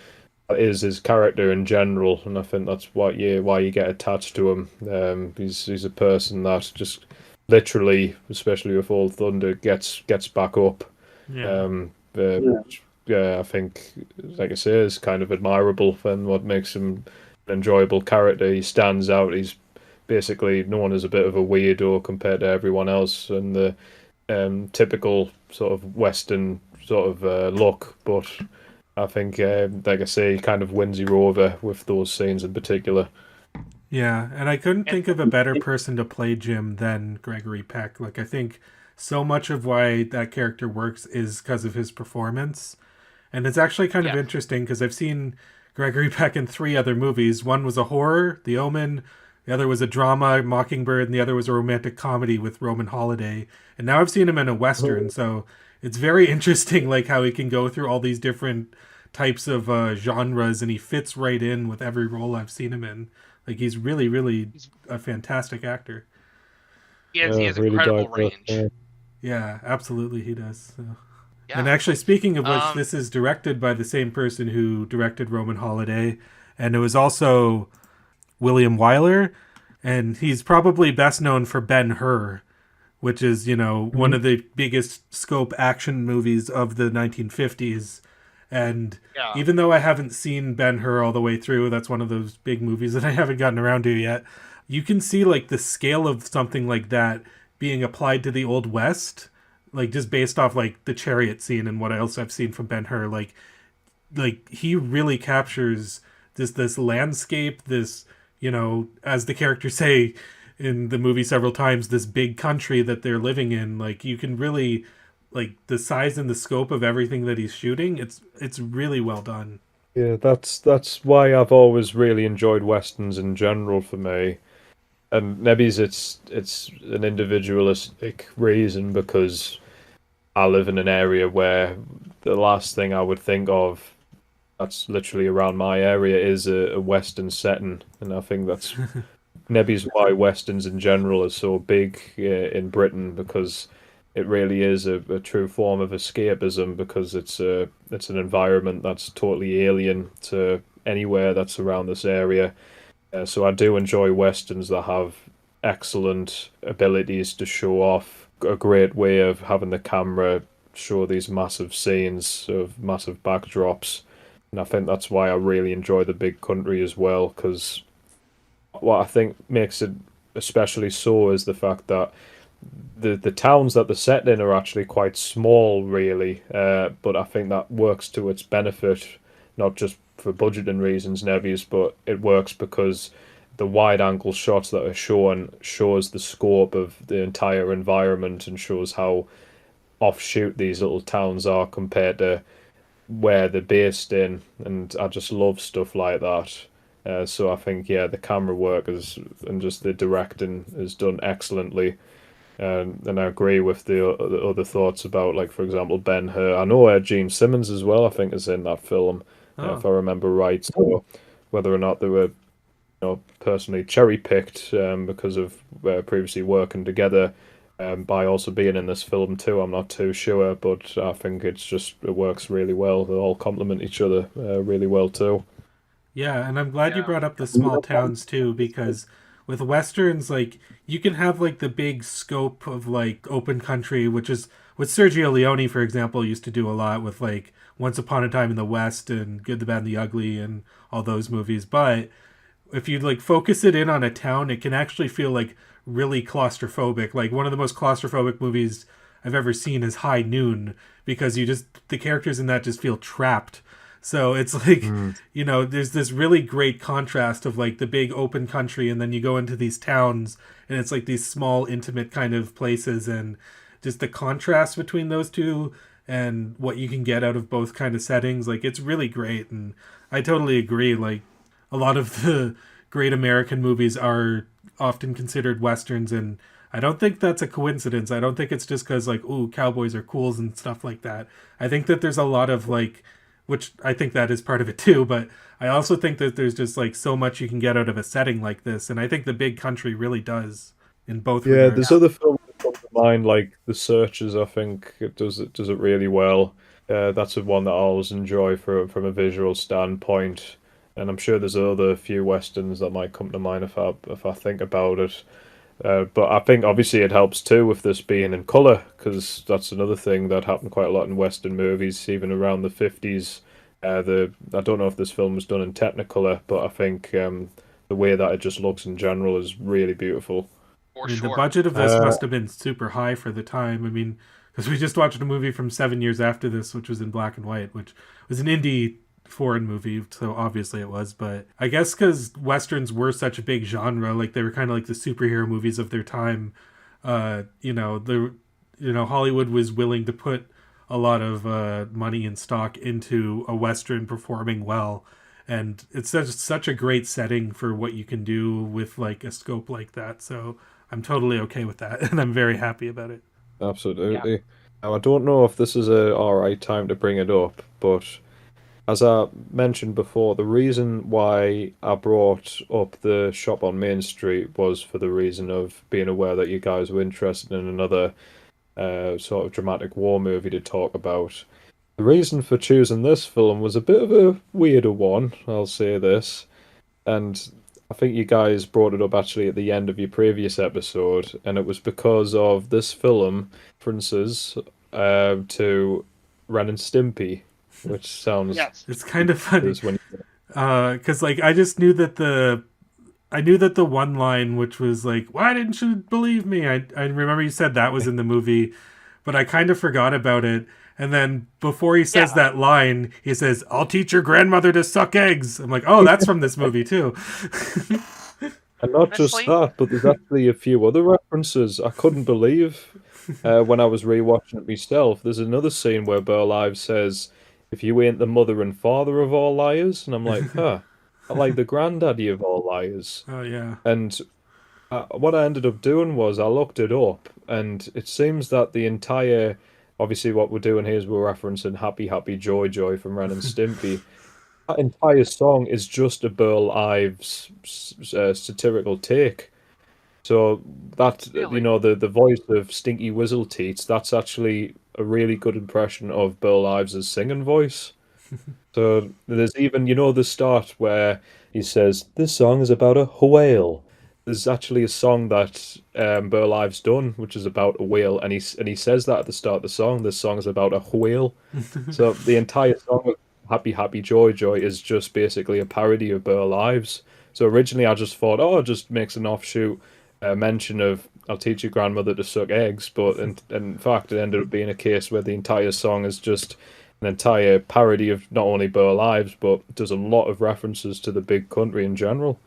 That is his character in general, and I think that's why you get attached to him. He's a person that just literally, especially with Old Thunder, gets back up. Yeah. Which, I think, like I say, is kind of admirable and what makes him an enjoyable character. He stands out. He's basically known as a bit of a weirdo compared to everyone else, and the typical sort of Western sort of look. But I think, like I say, he kind of wins you over with those scenes in particular. Yeah, and I couldn't think of a better person to play Jim than Gregory Peck. Like, I think so much of why that character works is because of his performance. And it's actually kind of Yeah. interesting because I've seen Gregory Peck in 3 other movies. One was a horror, The Omen. The other was a drama, Mockingbird, and the other was a romantic comedy with Roman Holiday. And now I've seen him in a Western, so it's very interesting, like, how he can go through all these different types of genres, and he fits right in with every role I've seen him in. Like, he's really, really a fantastic actor. He has Really incredible diverse, range. Yeah, absolutely he does. So. Yeah. And actually, speaking of which, Um, this is directed by the same person who directed Roman Holiday, and it was also William Wyler, and he's probably best known for Ben-Hur, which is, one of the biggest scope action movies of the 1950s. And Yeah. even though I haven't seen Ben-Hur all the way through, that's one of those big movies that I haven't gotten around to yet, you can see, like, the scale of something like that being applied to the Old West, like, just based off, like, the chariot scene and what else I've seen from Ben-Hur. Like he really captures this landscape, this, as the characters say in the movie several times, this big country that they're living in. Like, you can really, like, the size and the scope of everything that he's shooting, it's really well done. Yeah, that's why I've always really enjoyed westerns in general for me. And maybe it's an individualistic reason because I live in an area where the last thing I would think of that's literally around my area is a Western setting, and I think that's maybe why Westerns in general are so big in Britain because it really is a true form of escapism because it's an environment that's totally alien to anywhere that's around this area. So I do enjoy Westerns that have excellent abilities to show off a great way of having the camera show these massive scenes of massive backdrops. And I think that's why I really enjoy The Big Country as well, because what I think makes it especially so is the fact that the towns that they're set in are actually quite small, really. But I think that works to its benefit, not just for budgeting reasons, Nebius, but it works because the wide angle shots that are shown shows the scope of the entire environment and shows how offshoot these little towns are compared to where they're based in, and I just love stuff like that. So I think the camera work is and just the directing is done excellently. And I agree with the other thoughts about, like, for example, Ben-Hur. I know Gene Simmons as well, I think, is in that film, if I remember right. So whether or not they were, personally cherry-picked because of previously working together by also being in this film too, I'm not too sure. But I think it works really well. They all complement each other really well too. Yeah, and I'm glad you Yeah. brought up the small towns too, because with westerns, like, you can have, like, the big scope of, like, open country, which is what Sergio Leone, for example, used to do a lot with, like, Once Upon a Time in the West and Good, the Bad, and the Ugly and all those movies. But if you, like, focus it in on a town, it can actually feel, like, really claustrophobic. Like, one of the most claustrophobic movies I've ever seen is High Noon, because the characters in that just feel trapped. So it's like, there's this really great contrast of, like, the big open country, and then you go into these towns, and it's like these small, intimate kind of places, and just the contrast between those two and what you can get out of both kind of settings. Like, it's really great, and I totally agree. Like, a lot of the great American movies are often considered westerns, and I don't think that's a coincidence. I don't think it's just because, like, ooh, cowboys are cools and stuff like that. I think that there's a lot of, like, which I think that is part of it too, but I also think that there's just like so much you can get out of a setting like this, and I think The Big Country really does in both Yeah, regards. there's other films that come to mind, like The Searchers. I think it does it really well. That's the one that I always enjoy from a visual standpoint, and I'm sure there's other few westerns that might come to mind if I think about it. But I think obviously it helps too with this being in color, because that's another thing that happened quite a lot in Western movies, even around the 50s. I don't know if this film was done in Technicolor, but I think the way that it just looks in general is really beautiful. For I mean, the sure. budget of this Uh, must have been super high for the time. I mean, because we just watched a movie from 7 years after this, which was in black and white, which was an indie foreign movie, so obviously it was. But I guess because westerns were such a big genre, like they were kind of like the superhero movies of their time. Hollywood was willing to put a lot of money and stock into a western performing well. And it's such a great setting for what you can do with like a scope like that. So I'm totally okay with that, and I'm very happy about it. Absolutely. Now, I don't know if this is a all right time to bring it up, but as I mentioned before, the reason why I brought up the shop on Main Street was for the reason of being aware that you guys were interested in another sort of dramatic war movie to talk about. The reason for choosing this film was a bit of a weirder one, I'll say this, and I think you guys brought it up actually at the end of your previous episode, and it was because of this film references to Ren and Stimpy, which sounds Yes. It's kind of funny is when because like I just knew that the one line which was like, "Why didn't you believe me?" I remember you said that was in the movie, but I kind of forgot about it. And then before he says Yeah. that line, he says, "I'll teach your grandmother to suck eggs." I'm like, "Oh, that's from this movie too." and not just Honestly, that, but there's actually a few other references I couldn't believe when I was rewatching it myself. There's another scene where Burl Ives says, "If you ain't the mother and father of all liars," and I'm like, "Huh, I like the granddaddy of all liars." Oh yeah. And what I ended up doing was I looked it up, and it seems that the entire, obviously, what we're doing here is we're referencing Happy Happy Joy Joy from Ren and Stimpy. That entire song is just a Burl Ives satirical take. So that really. the voice of Stinky Whistleteats, that's actually a really good impression of Burl Ives' singing voice. So there's even the start where he says this song is about a whale. There's actually a song that Burl Ives done, which is about a whale, and he says that at the start of the song. This song is about a whale. So the entire song of Happy Happy Joy Joy is just basically a parody of Burl Ives. So originally I just thought, oh, it just makes an offshoot mention of I'll teach your grandmother to suck eggs, but in fact it ended up being a case where the entire song is just an entire parody of not only Burl Ives, but does a lot of references to the big country in general.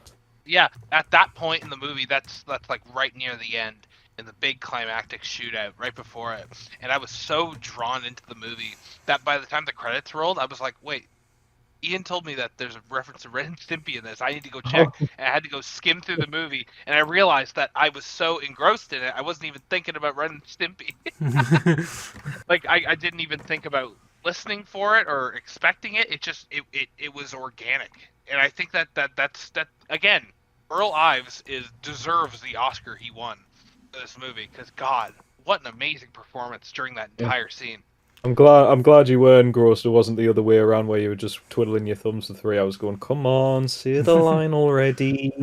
Yeah, at that point in the movie, that's like right near the end in the big climactic shootout right before it, and I was so drawn into the movie that by the time the credits rolled, I was like, wait. Ian told me that there's a reference to Ren and Stimpy in this. I need to go check. And I had to go skim through the movie, and I realized that I was so engrossed in it, I wasn't even thinking about Ren and Stimpy. Like I didn't even think about listening for it or expecting it. It was organic, and I think that's again. Earl Ives deserves the Oscar he won for this movie because God, what an amazing performance during that entire scene. I'm glad you were engrossed. It wasn't the other way around where you were just twiddling your thumbs to three. I was going, come on, say the line already.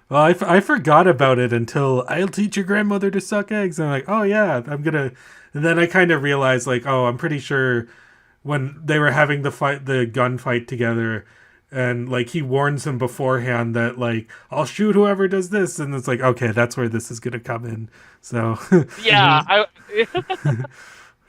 Well, I forgot about it until I'll teach your grandmother to suck eggs. And I'm like, oh yeah, I'm gonna. And then I kind of realized, like, oh, I'm pretty sure when they were having the gunfight together, and like he warns him beforehand that like I'll shoot whoever does this, and it's like, okay, that's where this is gonna come in. So Yeah,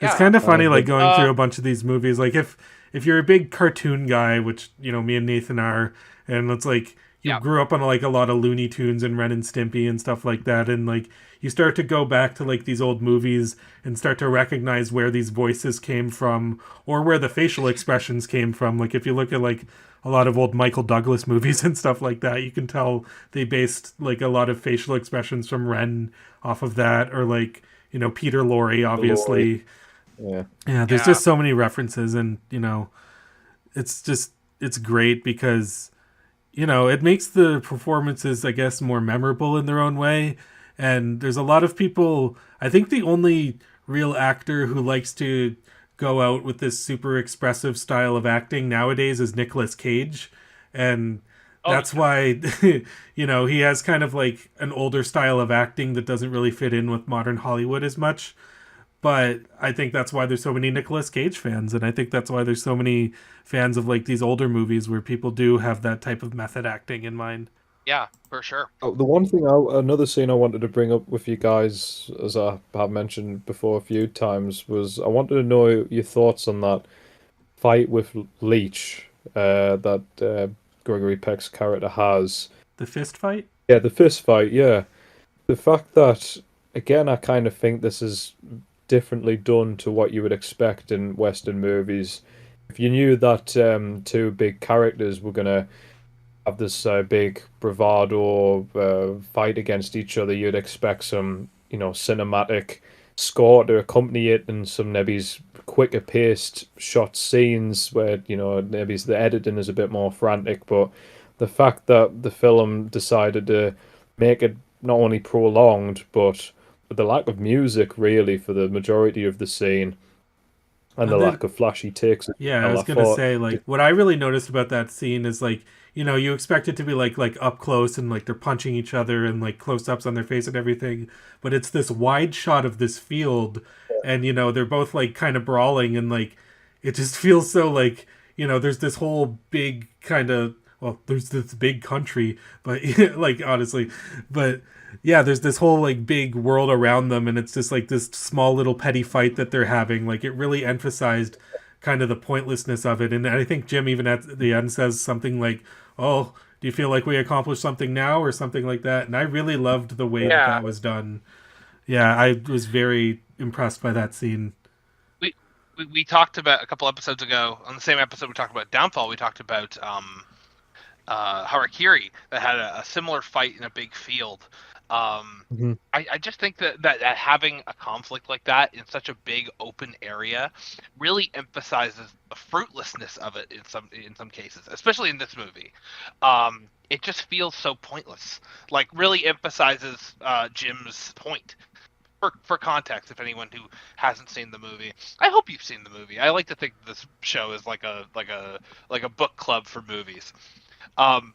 it's yeah. kind of funny, like going Uh, through a bunch of these movies. Like if you're a big cartoon guy, which me and Nathan are, and it's like you Yeah. grew up on like a lot of Looney Tunes and Ren and Stimpy and stuff like that, and like you start to go back to like these old movies and start to recognize where these voices came from or where the facial expressions came from. Like if you look at like a lot of old Michael Douglas movies and stuff like that, you can tell they based like a lot of facial expressions from Ren off of that, or like Peter Lorre, obviously. Yeah. Yeah, there's Yeah. just so many references, and it's great because it makes the performances, I guess, more memorable in their own way. And there's a lot of people. I think the only real actor who likes to go out with this super expressive style of acting nowadays is Nicolas Cage, and Oh, that's why he has kind of like an older style of acting that doesn't really fit in with modern Hollywood as much. But I think that's why there's so many Nicolas Cage fans, and I think that's why there's so many fans of like these older movies where people do have that type of method acting in mind. yeah, for sure. Oh, the one thing, another scene I wanted to bring up with you guys, as I have mentioned before a few times, was I wanted to know your thoughts on that fight with Leech that Gregory Peck's character has. The fist fight? Yeah, the fist fight, yeah. The fact that, again, I kind of think this is differently done to what you would expect in Western movies. If you knew that two big characters were going to have this big bravado fight against each other, you'd expect some, cinematic score to accompany it and some maybe quicker paced shot scenes where, maybe the editing is a bit more frantic. But the fact that the film decided to make it not only prolonged, but the lack of music really for the majority of the scene and the And lack then, of flashy takes as yeah, I well, was I gonna thought, say like what I really noticed about that scene is like you expect it to be like up close and like they're punching each other and like close ups on their face and everything, but it's this wide shot of this field, and they're both like kind of brawling and like it just feels so like there's this whole big kind of there's this big country, but like honestly, but yeah, there's this whole like big world around them, and it's just like this small little petty fight that they're having. Like it really emphasized kind of the pointlessness of it. And I think Jim even at the end says something like, "Oh, do you feel like we accomplished something now?" or something like that. And I really loved the way that Yeah, that was done. Yeah, I was very impressed by that scene. we, we talked about a couple episodes ago on the same episode we talked about Downfall. We talked about Harakiri that had a similar fight in a big field. Mhm. I just think that having a conflict like that in such a big open area really emphasizes the fruitlessness of it in some cases, especially in this movie. It just feels so pointless. Like really emphasizes Jim's point. For context, if anyone who hasn't seen the movie, I hope you've seen the movie. I like to think this show is like a book club for movies.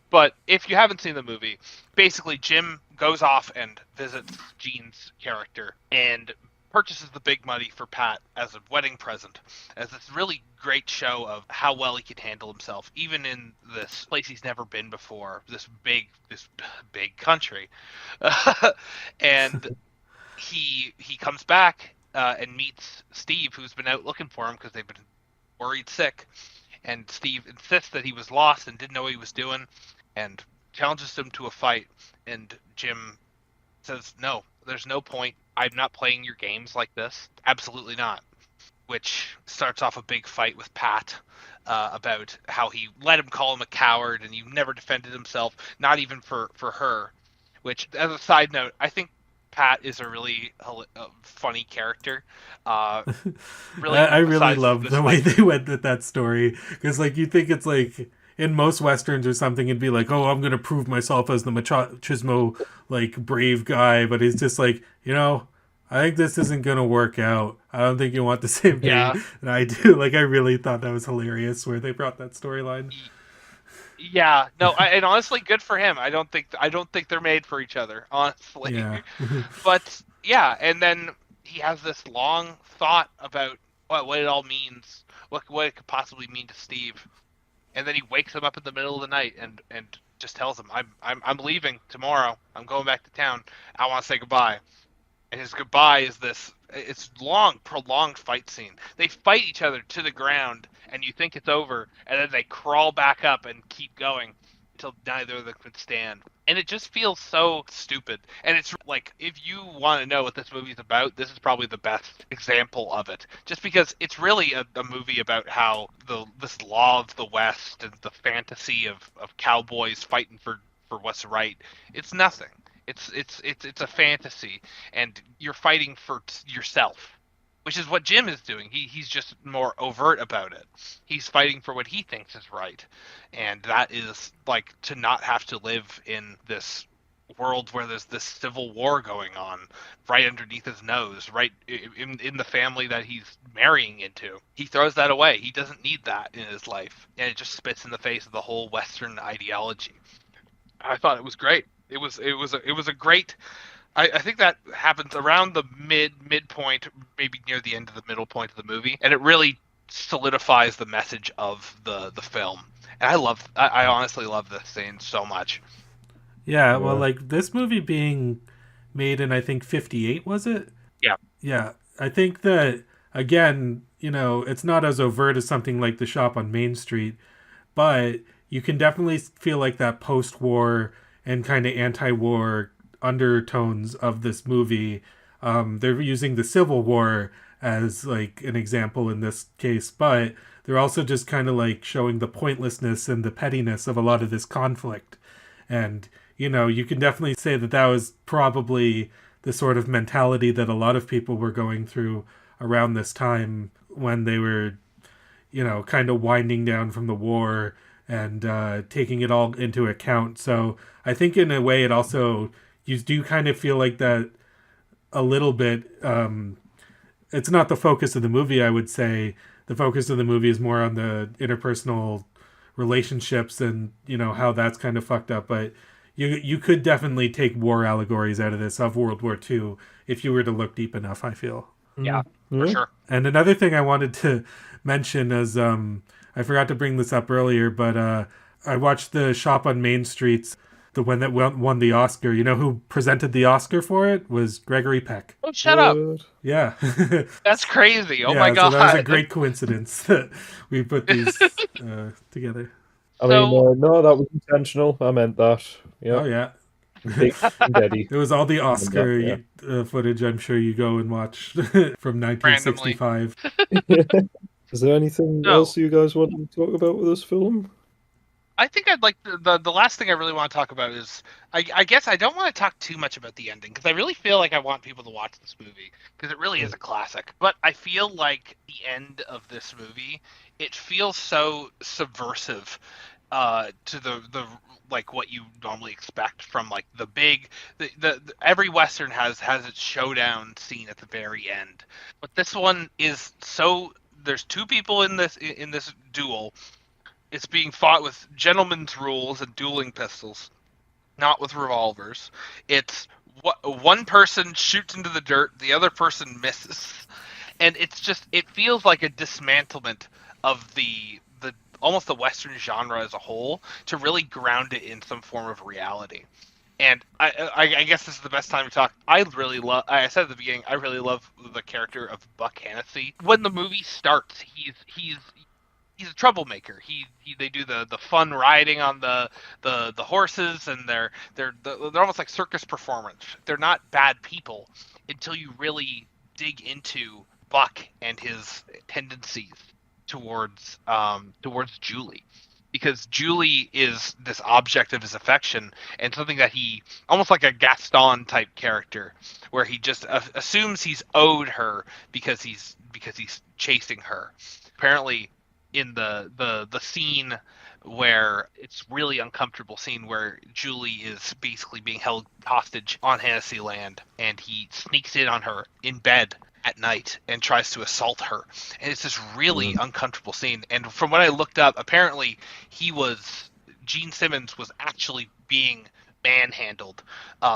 But if you haven't seen the movie, basically Jim goes off and visits Gene's character and purchases the big money for Pat as a wedding present, as this really great show of how well he can handle himself, even in this place he's never been before, this big country. And he comes back and meets Steve, who's been out looking for him because they've been worried sick. And Steve insists that he was lost and didn't know what he was doing, and challenges him to a fight. And Jim says, "No, there's no point. I'm not playing your games like this. Absolutely not." Which starts off a big fight with Pat about how he let him call him a coward and he never defended himself, not even for her. Which, as a side note, I think Pat is a really funny character. Uh, really I really emphasizes love this the way like they went with that story because like you think it's like in most westerns or something it'd be like, oh, I'm gonna prove myself as the machismo like brave guy, but he's just like, I think this isn't gonna work out. I don't think you want the same thing yeah. that I do. Like I really thought that was hilarious where they brought that storyline. Yeah, no, and honestly, good for him. I don't think they're made for each other, honestly. Yeah. But yeah, and then he has this long thought about what it all means, what it could possibly mean to Steve, and then he wakes him up in the middle of the night and just tells him, I'm leaving tomorrow. I'm going back to town. I want to say goodbye. And his goodbye is this. It's long, prolonged fight scene. They fight each other to the ground, and you think it's over, and then they crawl back up and keep going until neither of them could stand. And it just feels so stupid. And it's like, if you want to know what this movie's about, this is probably the best example of it. Just because it's really a movie about how this law of the West and the fantasy of cowboys fighting for what's right. It's nothing. It's a fantasy, and you're fighting for yourself. which is what Jim is doing. He's just more overt about it. He's fighting for what he thinks is right, and that is like to not have to live in this world where there's this civil war going on right underneath his nose, right in the family that he's marrying into. He throws that away. He doesn't need that in his life, and it just spits in the face of the whole Western ideology. I thought it was great. It was a great. I think that happens around the midpoint, maybe near the end of the middle point of the movie, and it really solidifies the message of the film. And I honestly love this scene so much. Yeah, well, like this movie being made in I think 58, was it? Yeah. Yeah, I think that again, it's not as overt as something like The Shop on Main Street, but you can definitely feel like that post-war and kind of anti-war undertones of this movie. They're using the Civil War as like an example in this case, but they're also just kind of like showing the pointlessness and the pettiness of a lot of this conflict. And you can definitely say that that was probably the sort of mentality that a lot of people were going through around this time when they were, kind of winding down from the war and taking it all into account. So I think in a way it also, you do kind of feel like that a little bit. It's not the focus of the movie, I would say. The focus of the movie is more on the interpersonal relationships and, how that's kind of fucked up. But you could definitely take war allegories out of this, of World War II, if you were to look deep enough, I feel. Yeah, for sure. And another thing I wanted to mention is, I forgot to bring this up earlier, but I watched The Shop on Main Street, the one that won the Oscar. You know who presented the Oscar for it? Was Gregory Peck. Oh, shut up. Yeah. That's crazy. Oh, yeah, my God. So that was a great coincidence that we put these together. I mean, no, that was intentional. I meant that. Yeah. Oh, yeah. Big Eddie. It was all the Oscar footage I'm sure you go and watch from 1965. Is there anything else you guys want to talk about with this film? I think I'd like the last thing I really want to talk about is I guess I don't want to talk too much about the ending because I really feel like I want people to watch this movie because it really is a classic. But I feel like the end of this movie, it feels so subversive to the like what you normally expect from like the big the every Western has its showdown scene at the very end, but this one is so there's two people in this duel. It's being fought with gentlemen's rules and dueling pistols, not with revolvers. It's one person shoots into the dirt, the other person misses, and it feels like a dismantlement of the almost the Western genre as a whole to really ground it in some form of reality. And I guess this is the best time to talk. I said at the beginning, I really love the character of Buck Hennessy. When the movie starts, he's a troublemaker. They do the fun riding on the horses, and they're almost like circus performers. They're not bad people until you really dig into Buck and his tendencies towards Julie, because Julie is this object of his affection and something that he almost like a Gaston type character, where he just assumes he's owed her because he's chasing her. Apparently, in the scene where it's really uncomfortable scene where Julie is basically being held hostage on Hennessy land, and he sneaks in on her in bed at night and tries to assault her, and it's this really uncomfortable scene. And from what I looked up, apparently Gene Simmons was actually being manhandled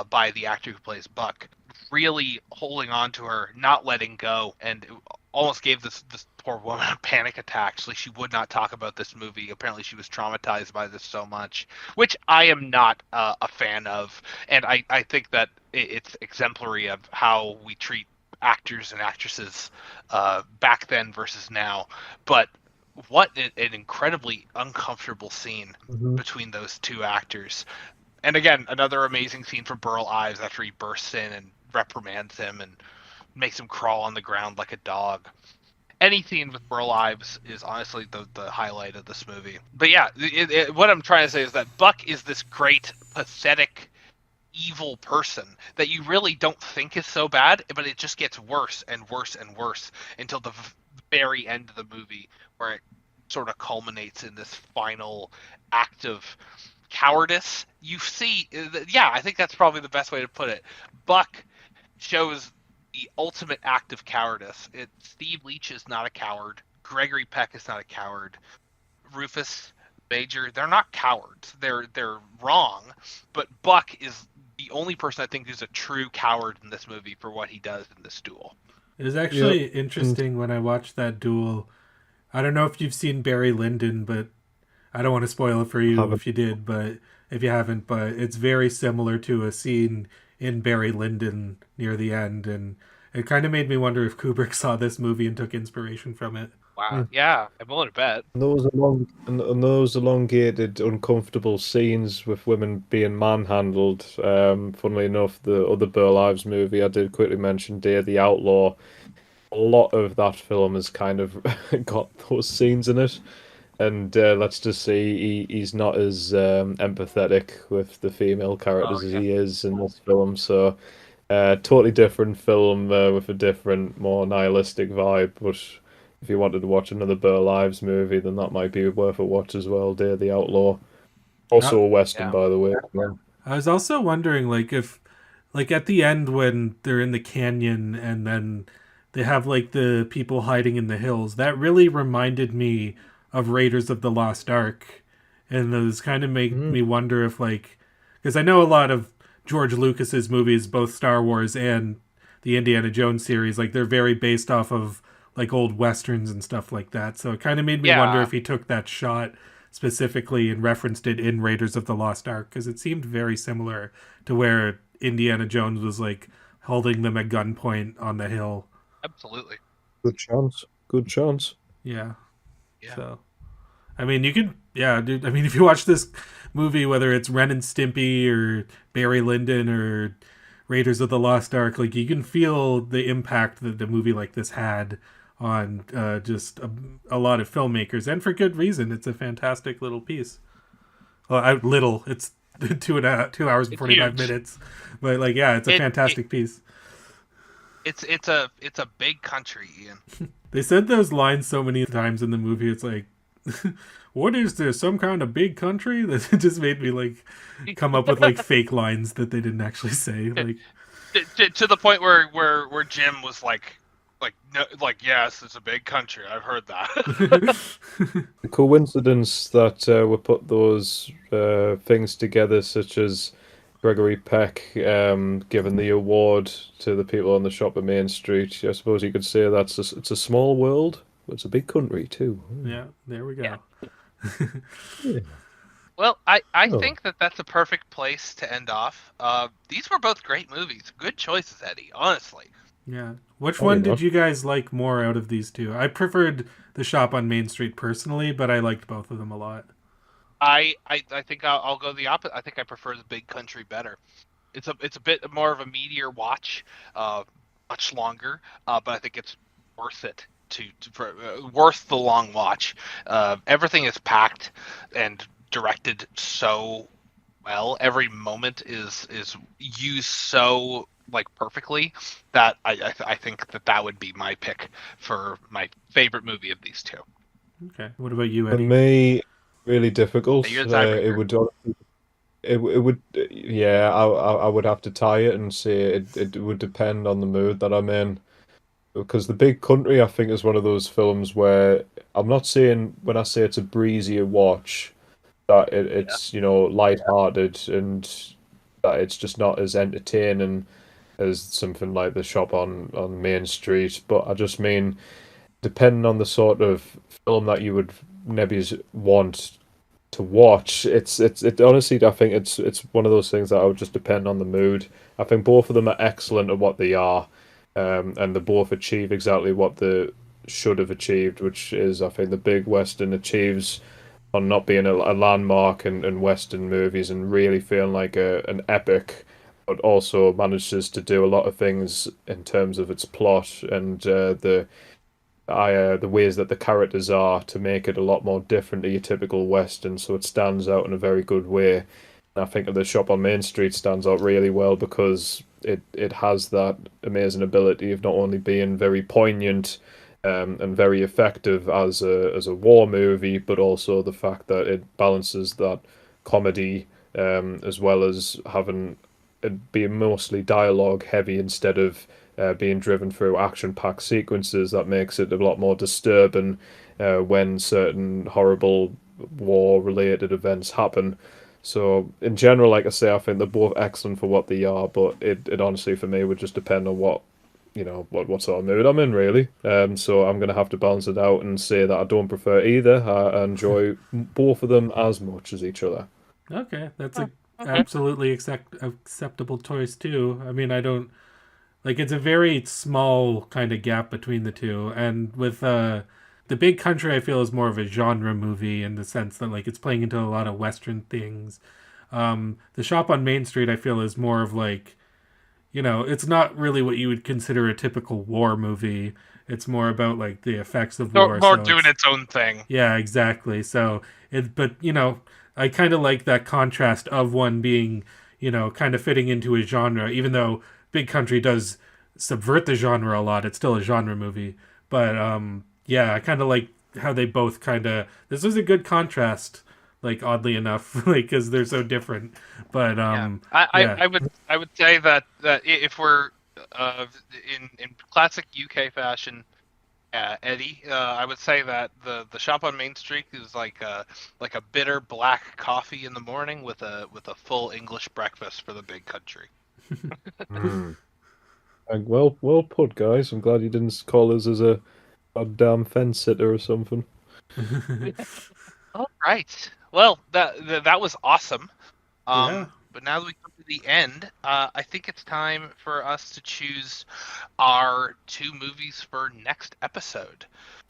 by the actor who plays Buck, really holding on to her, not letting go, and it almost gave this poor woman a panic attack. So she would not talk about this movie. Apparently she was traumatized by this so much, which I am not a fan of, and I think that it's exemplary of how we treat actors and actresses back then versus now. But what an incredibly uncomfortable scene between those two actors. And again, another amazing scene for Burl Ives after he bursts in and reprimands him and makes him crawl on the ground like a dog. Any scene with Burl Ives is honestly the highlight of this movie. But yeah, what I'm trying to say is that Buck is this great, pathetic, evil person that you really don't think is so bad, but it just gets worse and worse and worse until the very end of the movie, where it sort of culminates in this final act of cowardice. You see, yeah, I think that's probably the best way to put it. Buck shows the ultimate act of cowardice. Steve Leach is not a coward. Gregory Peck is not a coward. Rufus Major, they're not cowards. They're wrong, but Buck is the only person I think who's a true coward in this movie for what he does in this duel. It was actually interesting when I watched that duel. I don't know if you've seen Barry Lyndon, but I don't want to spoil it for you if you did, but if you haven't, but it's very similar to a scene in Barry Lyndon near the end, and it kind of made me wonder if Kubrick saw this movie and took inspiration from it. Wow. Yeah, I'm willing to bet. Those elongated, uncomfortable scenes with women being manhandled. Funnily enough, the other Burl Ives movie I did quickly mention, Day of the Outlaw. A lot of that film has kind of got those scenes in it, and let's just say he's not as empathetic with the female characters as he is in this film. So, totally different film with a different, more nihilistic vibe, but. If you wanted to watch another Burl Ives movie, then that might be worth a watch as well. Day of the Outlaw, also a western, by the way. Yeah. I was also wondering, like, if, like, at the end when they're in the canyon and then they have like the people hiding in the hills, that really reminded me of Raiders of the Lost Ark, and it was kind of made me wonder if, like, because I know a lot of George Lucas's movies, both Star Wars and the Indiana Jones series, like, they're very based off of like old westerns and stuff like that. So it kind of made me wonder if he took that shot specifically and referenced it in Raiders of the Lost Ark, because it seemed very similar to where Indiana Jones was like holding them at gunpoint on the hill. Absolutely. Good chance. Yeah. So, I mean, you could, dude. I mean, if you watch this movie, whether it's Ren and Stimpy or Barry Lyndon or Raiders of the Lost Ark, like, you can feel the impact that a movie like this had on just a lot of filmmakers, and for good reason. It's a fantastic little piece. Well, it's 2 hours and 45 minutes, but like, yeah, it's a fantastic piece. It's a big country, Ian. They said those lines so many times in the movie. It's like, what is this? Some kind of big country? That just made me like come up with like fake lines that they didn't actually say. Like to the point where Jim was like, no, like, yes, it's a big country. I've heard that. The coincidence that we put those things together, such as Gregory Peck giving the award to the people on the shop at Main Street. I suppose you could say it's a small world, but it's a big country too. Yeah, there we go. Yeah. Well, I think that's a perfect place to end off. These were both great movies. Good choices, Eddie, honestly. Yeah. Which one did you guys like more out of these two? I preferred The Shop on Main Street personally, but I liked both of them a lot. I think I'll go the opposite. I think I prefer The Big Country better. It's a bit more of a meatier watch, much longer, but I think it's worth it worth the long watch. Everything is packed and directed so well. Every moment is used so like perfectly that I think that would be my pick for my favorite movie of these two. Okay, what about you, Eddie? For me, really difficult. You're the tiebreaker. It would, yeah. I would have to tie it and say it would depend on the mood that I'm in. Because The Big Country, I think, is one of those films where I'm not saying when I say it's a breezier watch that it's lighthearted and that it's just not as entertaining as something like The Shop on Main Street. But I just mean, depending on the sort of film that you would maybe want to watch, it honestly, I think it's one of those things that I would just depend on the mood. I think both of them are excellent at what they are. And they both achieve exactly what they should have achieved, which is, I think, the big Western achieves on not being a landmark in Western movies and really feeling like an epic, but also manages to do a lot of things in terms of its plot and the ways that the characters are to make it a lot more different to your typical Western, so it stands out in a very good way. I think the Shop on Main Street stands out really well because it has that amazing ability of not only being very poignant and very effective as a war movie, but also the fact that it balances that comedy as well as having it being mostly dialogue heavy instead of being driven through action-packed sequences. That makes it a lot more disturbing when certain horrible war-related events happen. So in general, like I say, I think they're both excellent for what they are, but it honestly for me would just depend on what sort of mood I'm in really. So I'm gonna have to balance it out and say that I don't prefer either. I enjoy both of them as much as each other. Okay, that's a Okay. absolutely acceptable choice too. I mean, I don't like it's a very small kind of gap between the two, and with the Big Country, I feel is more of a genre movie in the sense that like it's playing into a lot of Western things. The Shop on Main Street, I feel, is more of like, it's not really what you would consider a typical war movie. It's more about like the effects of war. More So doing it's, its own thing. yeah, exactly. So but I kind of like that contrast of one being, kind of fitting into a genre, even though Big Country does subvert the genre a lot. It's still a genre movie, but yeah, I kind of like how they both kind of. This was a good contrast, like oddly enough, like because they're so different. But Yeah, yeah, I would say that if we're in classic UK fashion, Eddie, I would say that the Shop on Main Street is like a bitter black coffee in the morning with a full English breakfast for the Big Country. Mm. Well put, guys. I'm glad you didn't call us as a goddamn fence sitter or something. All right. Well, that was awesome. yeah. But now that we come to the end, I think it's time for us to choose our two movies for next episode.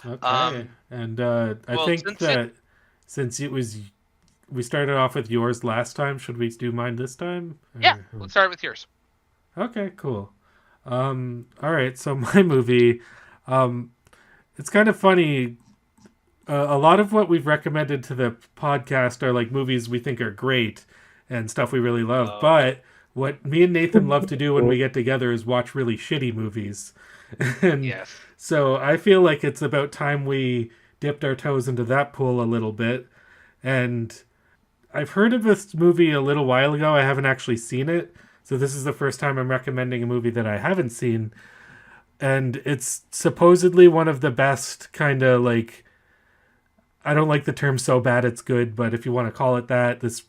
Okay, and I Well, think that since we started off with yours last time, should we do mine this time? Yeah, Or- let's start with yours. Okay, cool. All right. So my movie, um, it's kind of funny. A lot of what we've recommended to the podcast are like movies we think are great and stuff we really love. Oh. But what me and Nathan love to do when we get together is watch really shitty movies. And Yes. so I feel like it's about time we dipped our toes into that pool a little bit. And I've heard of this movie a little while ago. I haven't actually seen it. So this is the first time I'm recommending a movie that I haven't seen. And it's supposedly one of the best kind of like, I don't like the term so bad it's good, but if you want to call it that, this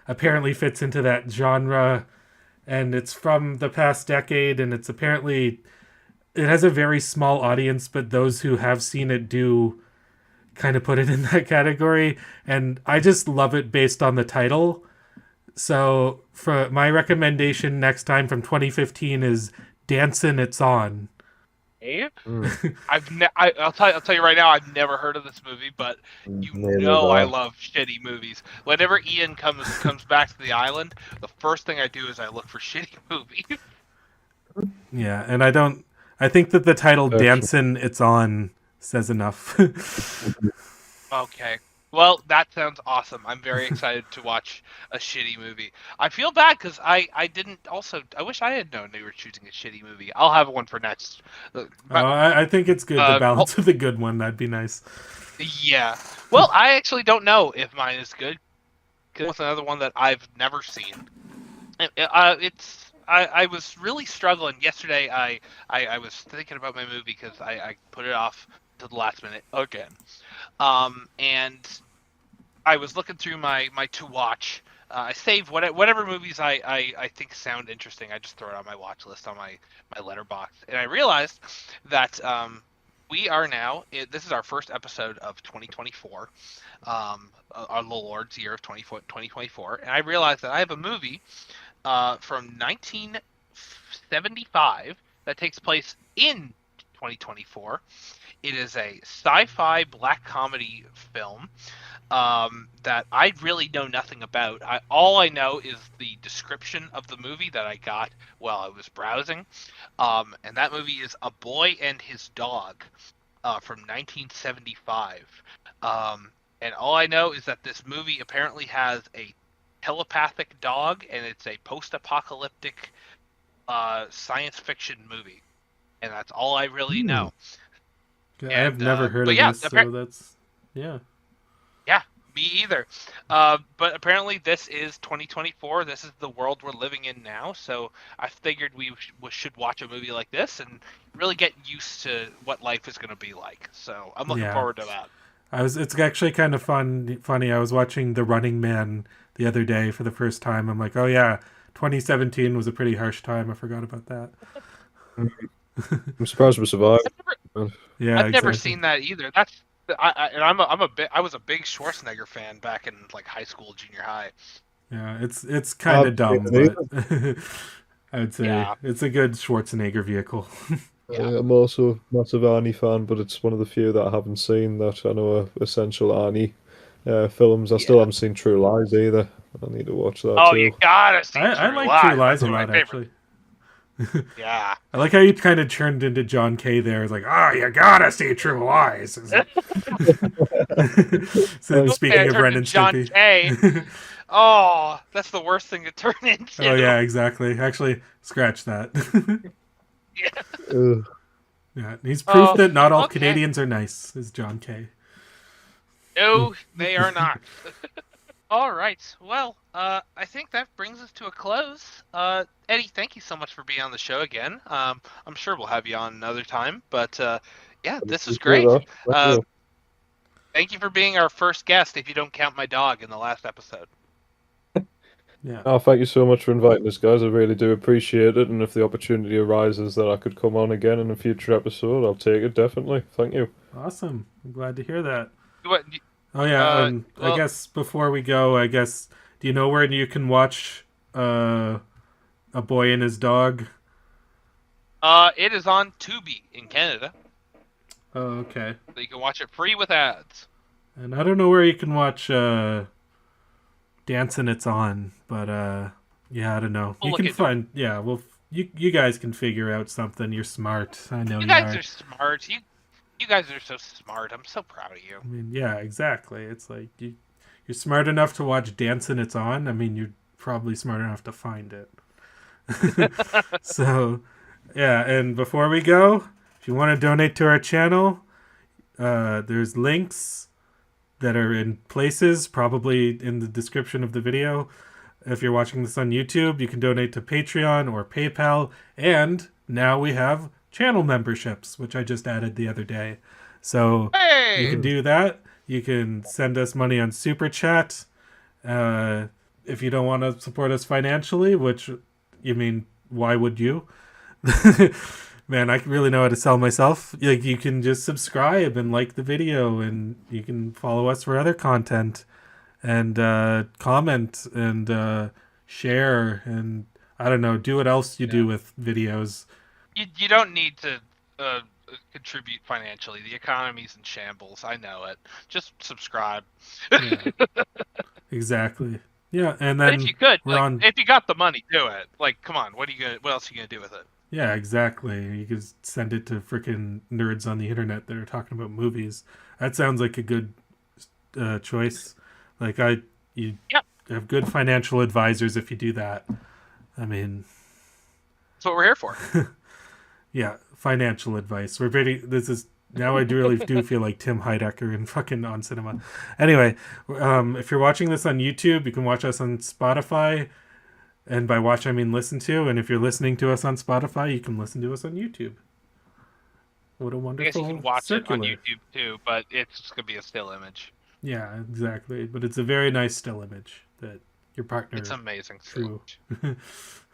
apparently fits into that genre. And it's from the past decade, and it's apparently, it has a very small audience, but those who have seen it do kind of put it in that category. And I just love it based on the title. So for my recommendation next time from 2015 is Dancin' It's On. Dave, Mm. I'll tell you right now, I've never heard of this movie, but you Neither know have I I. love shitty movies. Whenever Ian comes back to the island, the first thing I do is I look for shitty movies. Yeah, and I think that the title Excellent. Dancin' It's On says enough. Okay. Well, that sounds awesome. I'm very excited to watch a shitty movie. I feel bad because I didn't also. I wish I had known they were choosing a shitty movie. I'll have one for next. I think it's good to Uh, balance with a good one. That'd be nice. Yeah. Well, I actually don't know if mine is good because it's another one that I've never seen. I was really struggling yesterday. I was thinking about my movie because I put it off to the last minute again. And I was looking through my to watch. I save whatever movies I think sound interesting. I just throw it on my watch list on my letterbox, and I realized that we are now. This is our first episode of 2024, our Lord's year of 2024, and I realized that I have a movie from 1975 that takes place in 2024. It is a sci-fi black comedy film that I really know nothing about. All I know is the description of the movie that I got while I was browsing, and that movie is A Boy and His Dog from 1975. And all I know is that this movie apparently has a telepathic dog, and it's a post-apocalyptic science fiction movie, and that's all I really know. I have never heard of this, so that's yeah, me either. But apparently this is 2024. This is the world we're living in now. So I figured we should watch a movie like this and really get used to what life is going to be like. So I'm looking forward to that. It's actually kind of funny. I was watching The Running Man the other day for the first time. I'm like, oh yeah, 2017 was a pretty harsh time. I forgot about that. I'm surprised we survived. I've never seen that either. I was a big Schwarzenegger fan back in like high school, junior high. Yeah, it's kind of dumb, but I would say it's a good Schwarzenegger vehicle. I'm also a massive Arnie fan, but it's one of the few that I haven't seen that I know are essential Arnie films. I still haven't seen True Lies either. I need to watch that too. You gotta see True Lies. I like True Lies a lot, actually. Yeah. I like how you kind of turned into John Kay there. It's like, oh, you gotta see True Lies. So speaking of Ren and Stimpy. John Kay. Oh, that's the worst thing to turn into. Oh, yeah, exactly. Actually, scratch that. Yeah, he's proof that not all Canadians are nice, is John Kay. No, they are not. All right. Well, I think that brings us to a close. Eddie, thank you so much for being on the show again. I'm sure we'll have you on another time. But this is great. Thank you for being our first guest, if you don't count my dog in the last episode. Yeah. Oh, thank you so much for inviting us, guys. I really do appreciate it. And if the opportunity arises that I could come on again in a future episode, I'll take it, definitely. Thank you. Awesome. I'm glad to hear that. Oh, yeah. I guess before we go, do you know where you can watch A Boy and His Dog? It is on Tubi in Canada. Oh, okay. So you can watch it free with ads. And I don't know where you can watch Dancing It's On, but I don't know. You can find you guys can figure out something. You're smart. I know you guys are smart. You guys are so smart. I'm so proud of you. I mean, yeah, exactly. It's like you're smart enough to watch Dancing It's On. I mean, you're probably smart enough to find it. So, yeah, and before we go, if you want to donate to our channel, there's links that are in places, probably in the description of the video. If you're watching this on YouTube, you can donate to Patreon or PayPal. And now we have channel memberships, which I just added the other day. So you can do that. You can send us money on Super Chat. If you don't want to support us financially, which, why would you? Man, I really know how to sell myself. You can just subscribe and like the video, and you can follow us for other content, and comment and share, and I don't know, do what else you do with videos. You don't need to contribute financially. The economy's in shambles. I know it. Just subscribe. Yeah. Exactly. Yeah, and then but if you could, if you got the money, do it. Like, come on, what else are you gonna do with it? Yeah, exactly. You could send it to freaking nerds on the internet that are talking about movies. That sounds like a good choice. Like you have good financial advisors if you do that. I mean, that's what we're here for. Yeah, financial advice. Now I really do feel like Tim Heidecker in fucking On Cinema. Anyway, if you're watching this on YouTube, you can watch us on Spotify. And by watch, I mean listen to. And if you're listening to us on Spotify, you can listen to us on YouTube. What a wonderful I guess you can watch circular. it on YouTube too, but it's just going to be a still image. Yeah, exactly. But it's a very nice still image that your partner It's amazing. drew.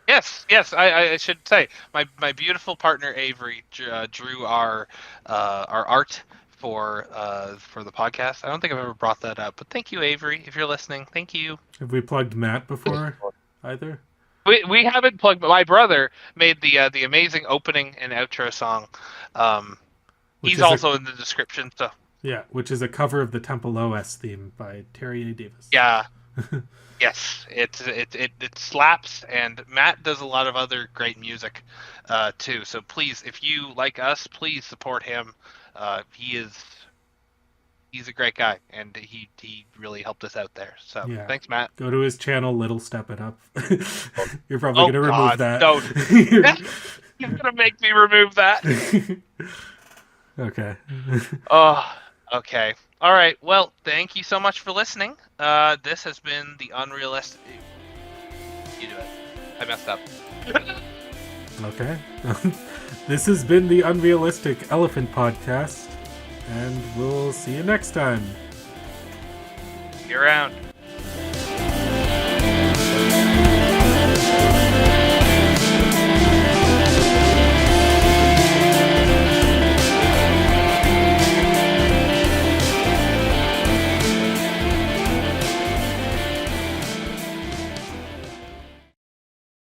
Yes. I should say my beautiful partner Avery drew our art for the podcast. I don't think I've ever brought that up, but thank you, Avery, if you're listening. Thank you. Have we plugged Matt before either? We haven't plugged, but my brother made the amazing opening and outro song. He's also in the description. So yeah, which is a cover of the Temple OS theme by Terry A. Davis. Yeah. Yes, it slaps, and Matt does a lot of other great music too. So please, if you like us, please support him. He's he's a great guy, and he really helped us out there. So Yeah. thanks, Matt. Go to his channel, Little Step It Up. You're probably going to remove that. No. You're going to make me remove that. Okay. Okay. All right. Well, thank you so much for listening. This has been the Unrealistic... You do it. I messed up. Okay. This has been the Unrealistic Elephant Podcast, and we'll see you next time. See you around.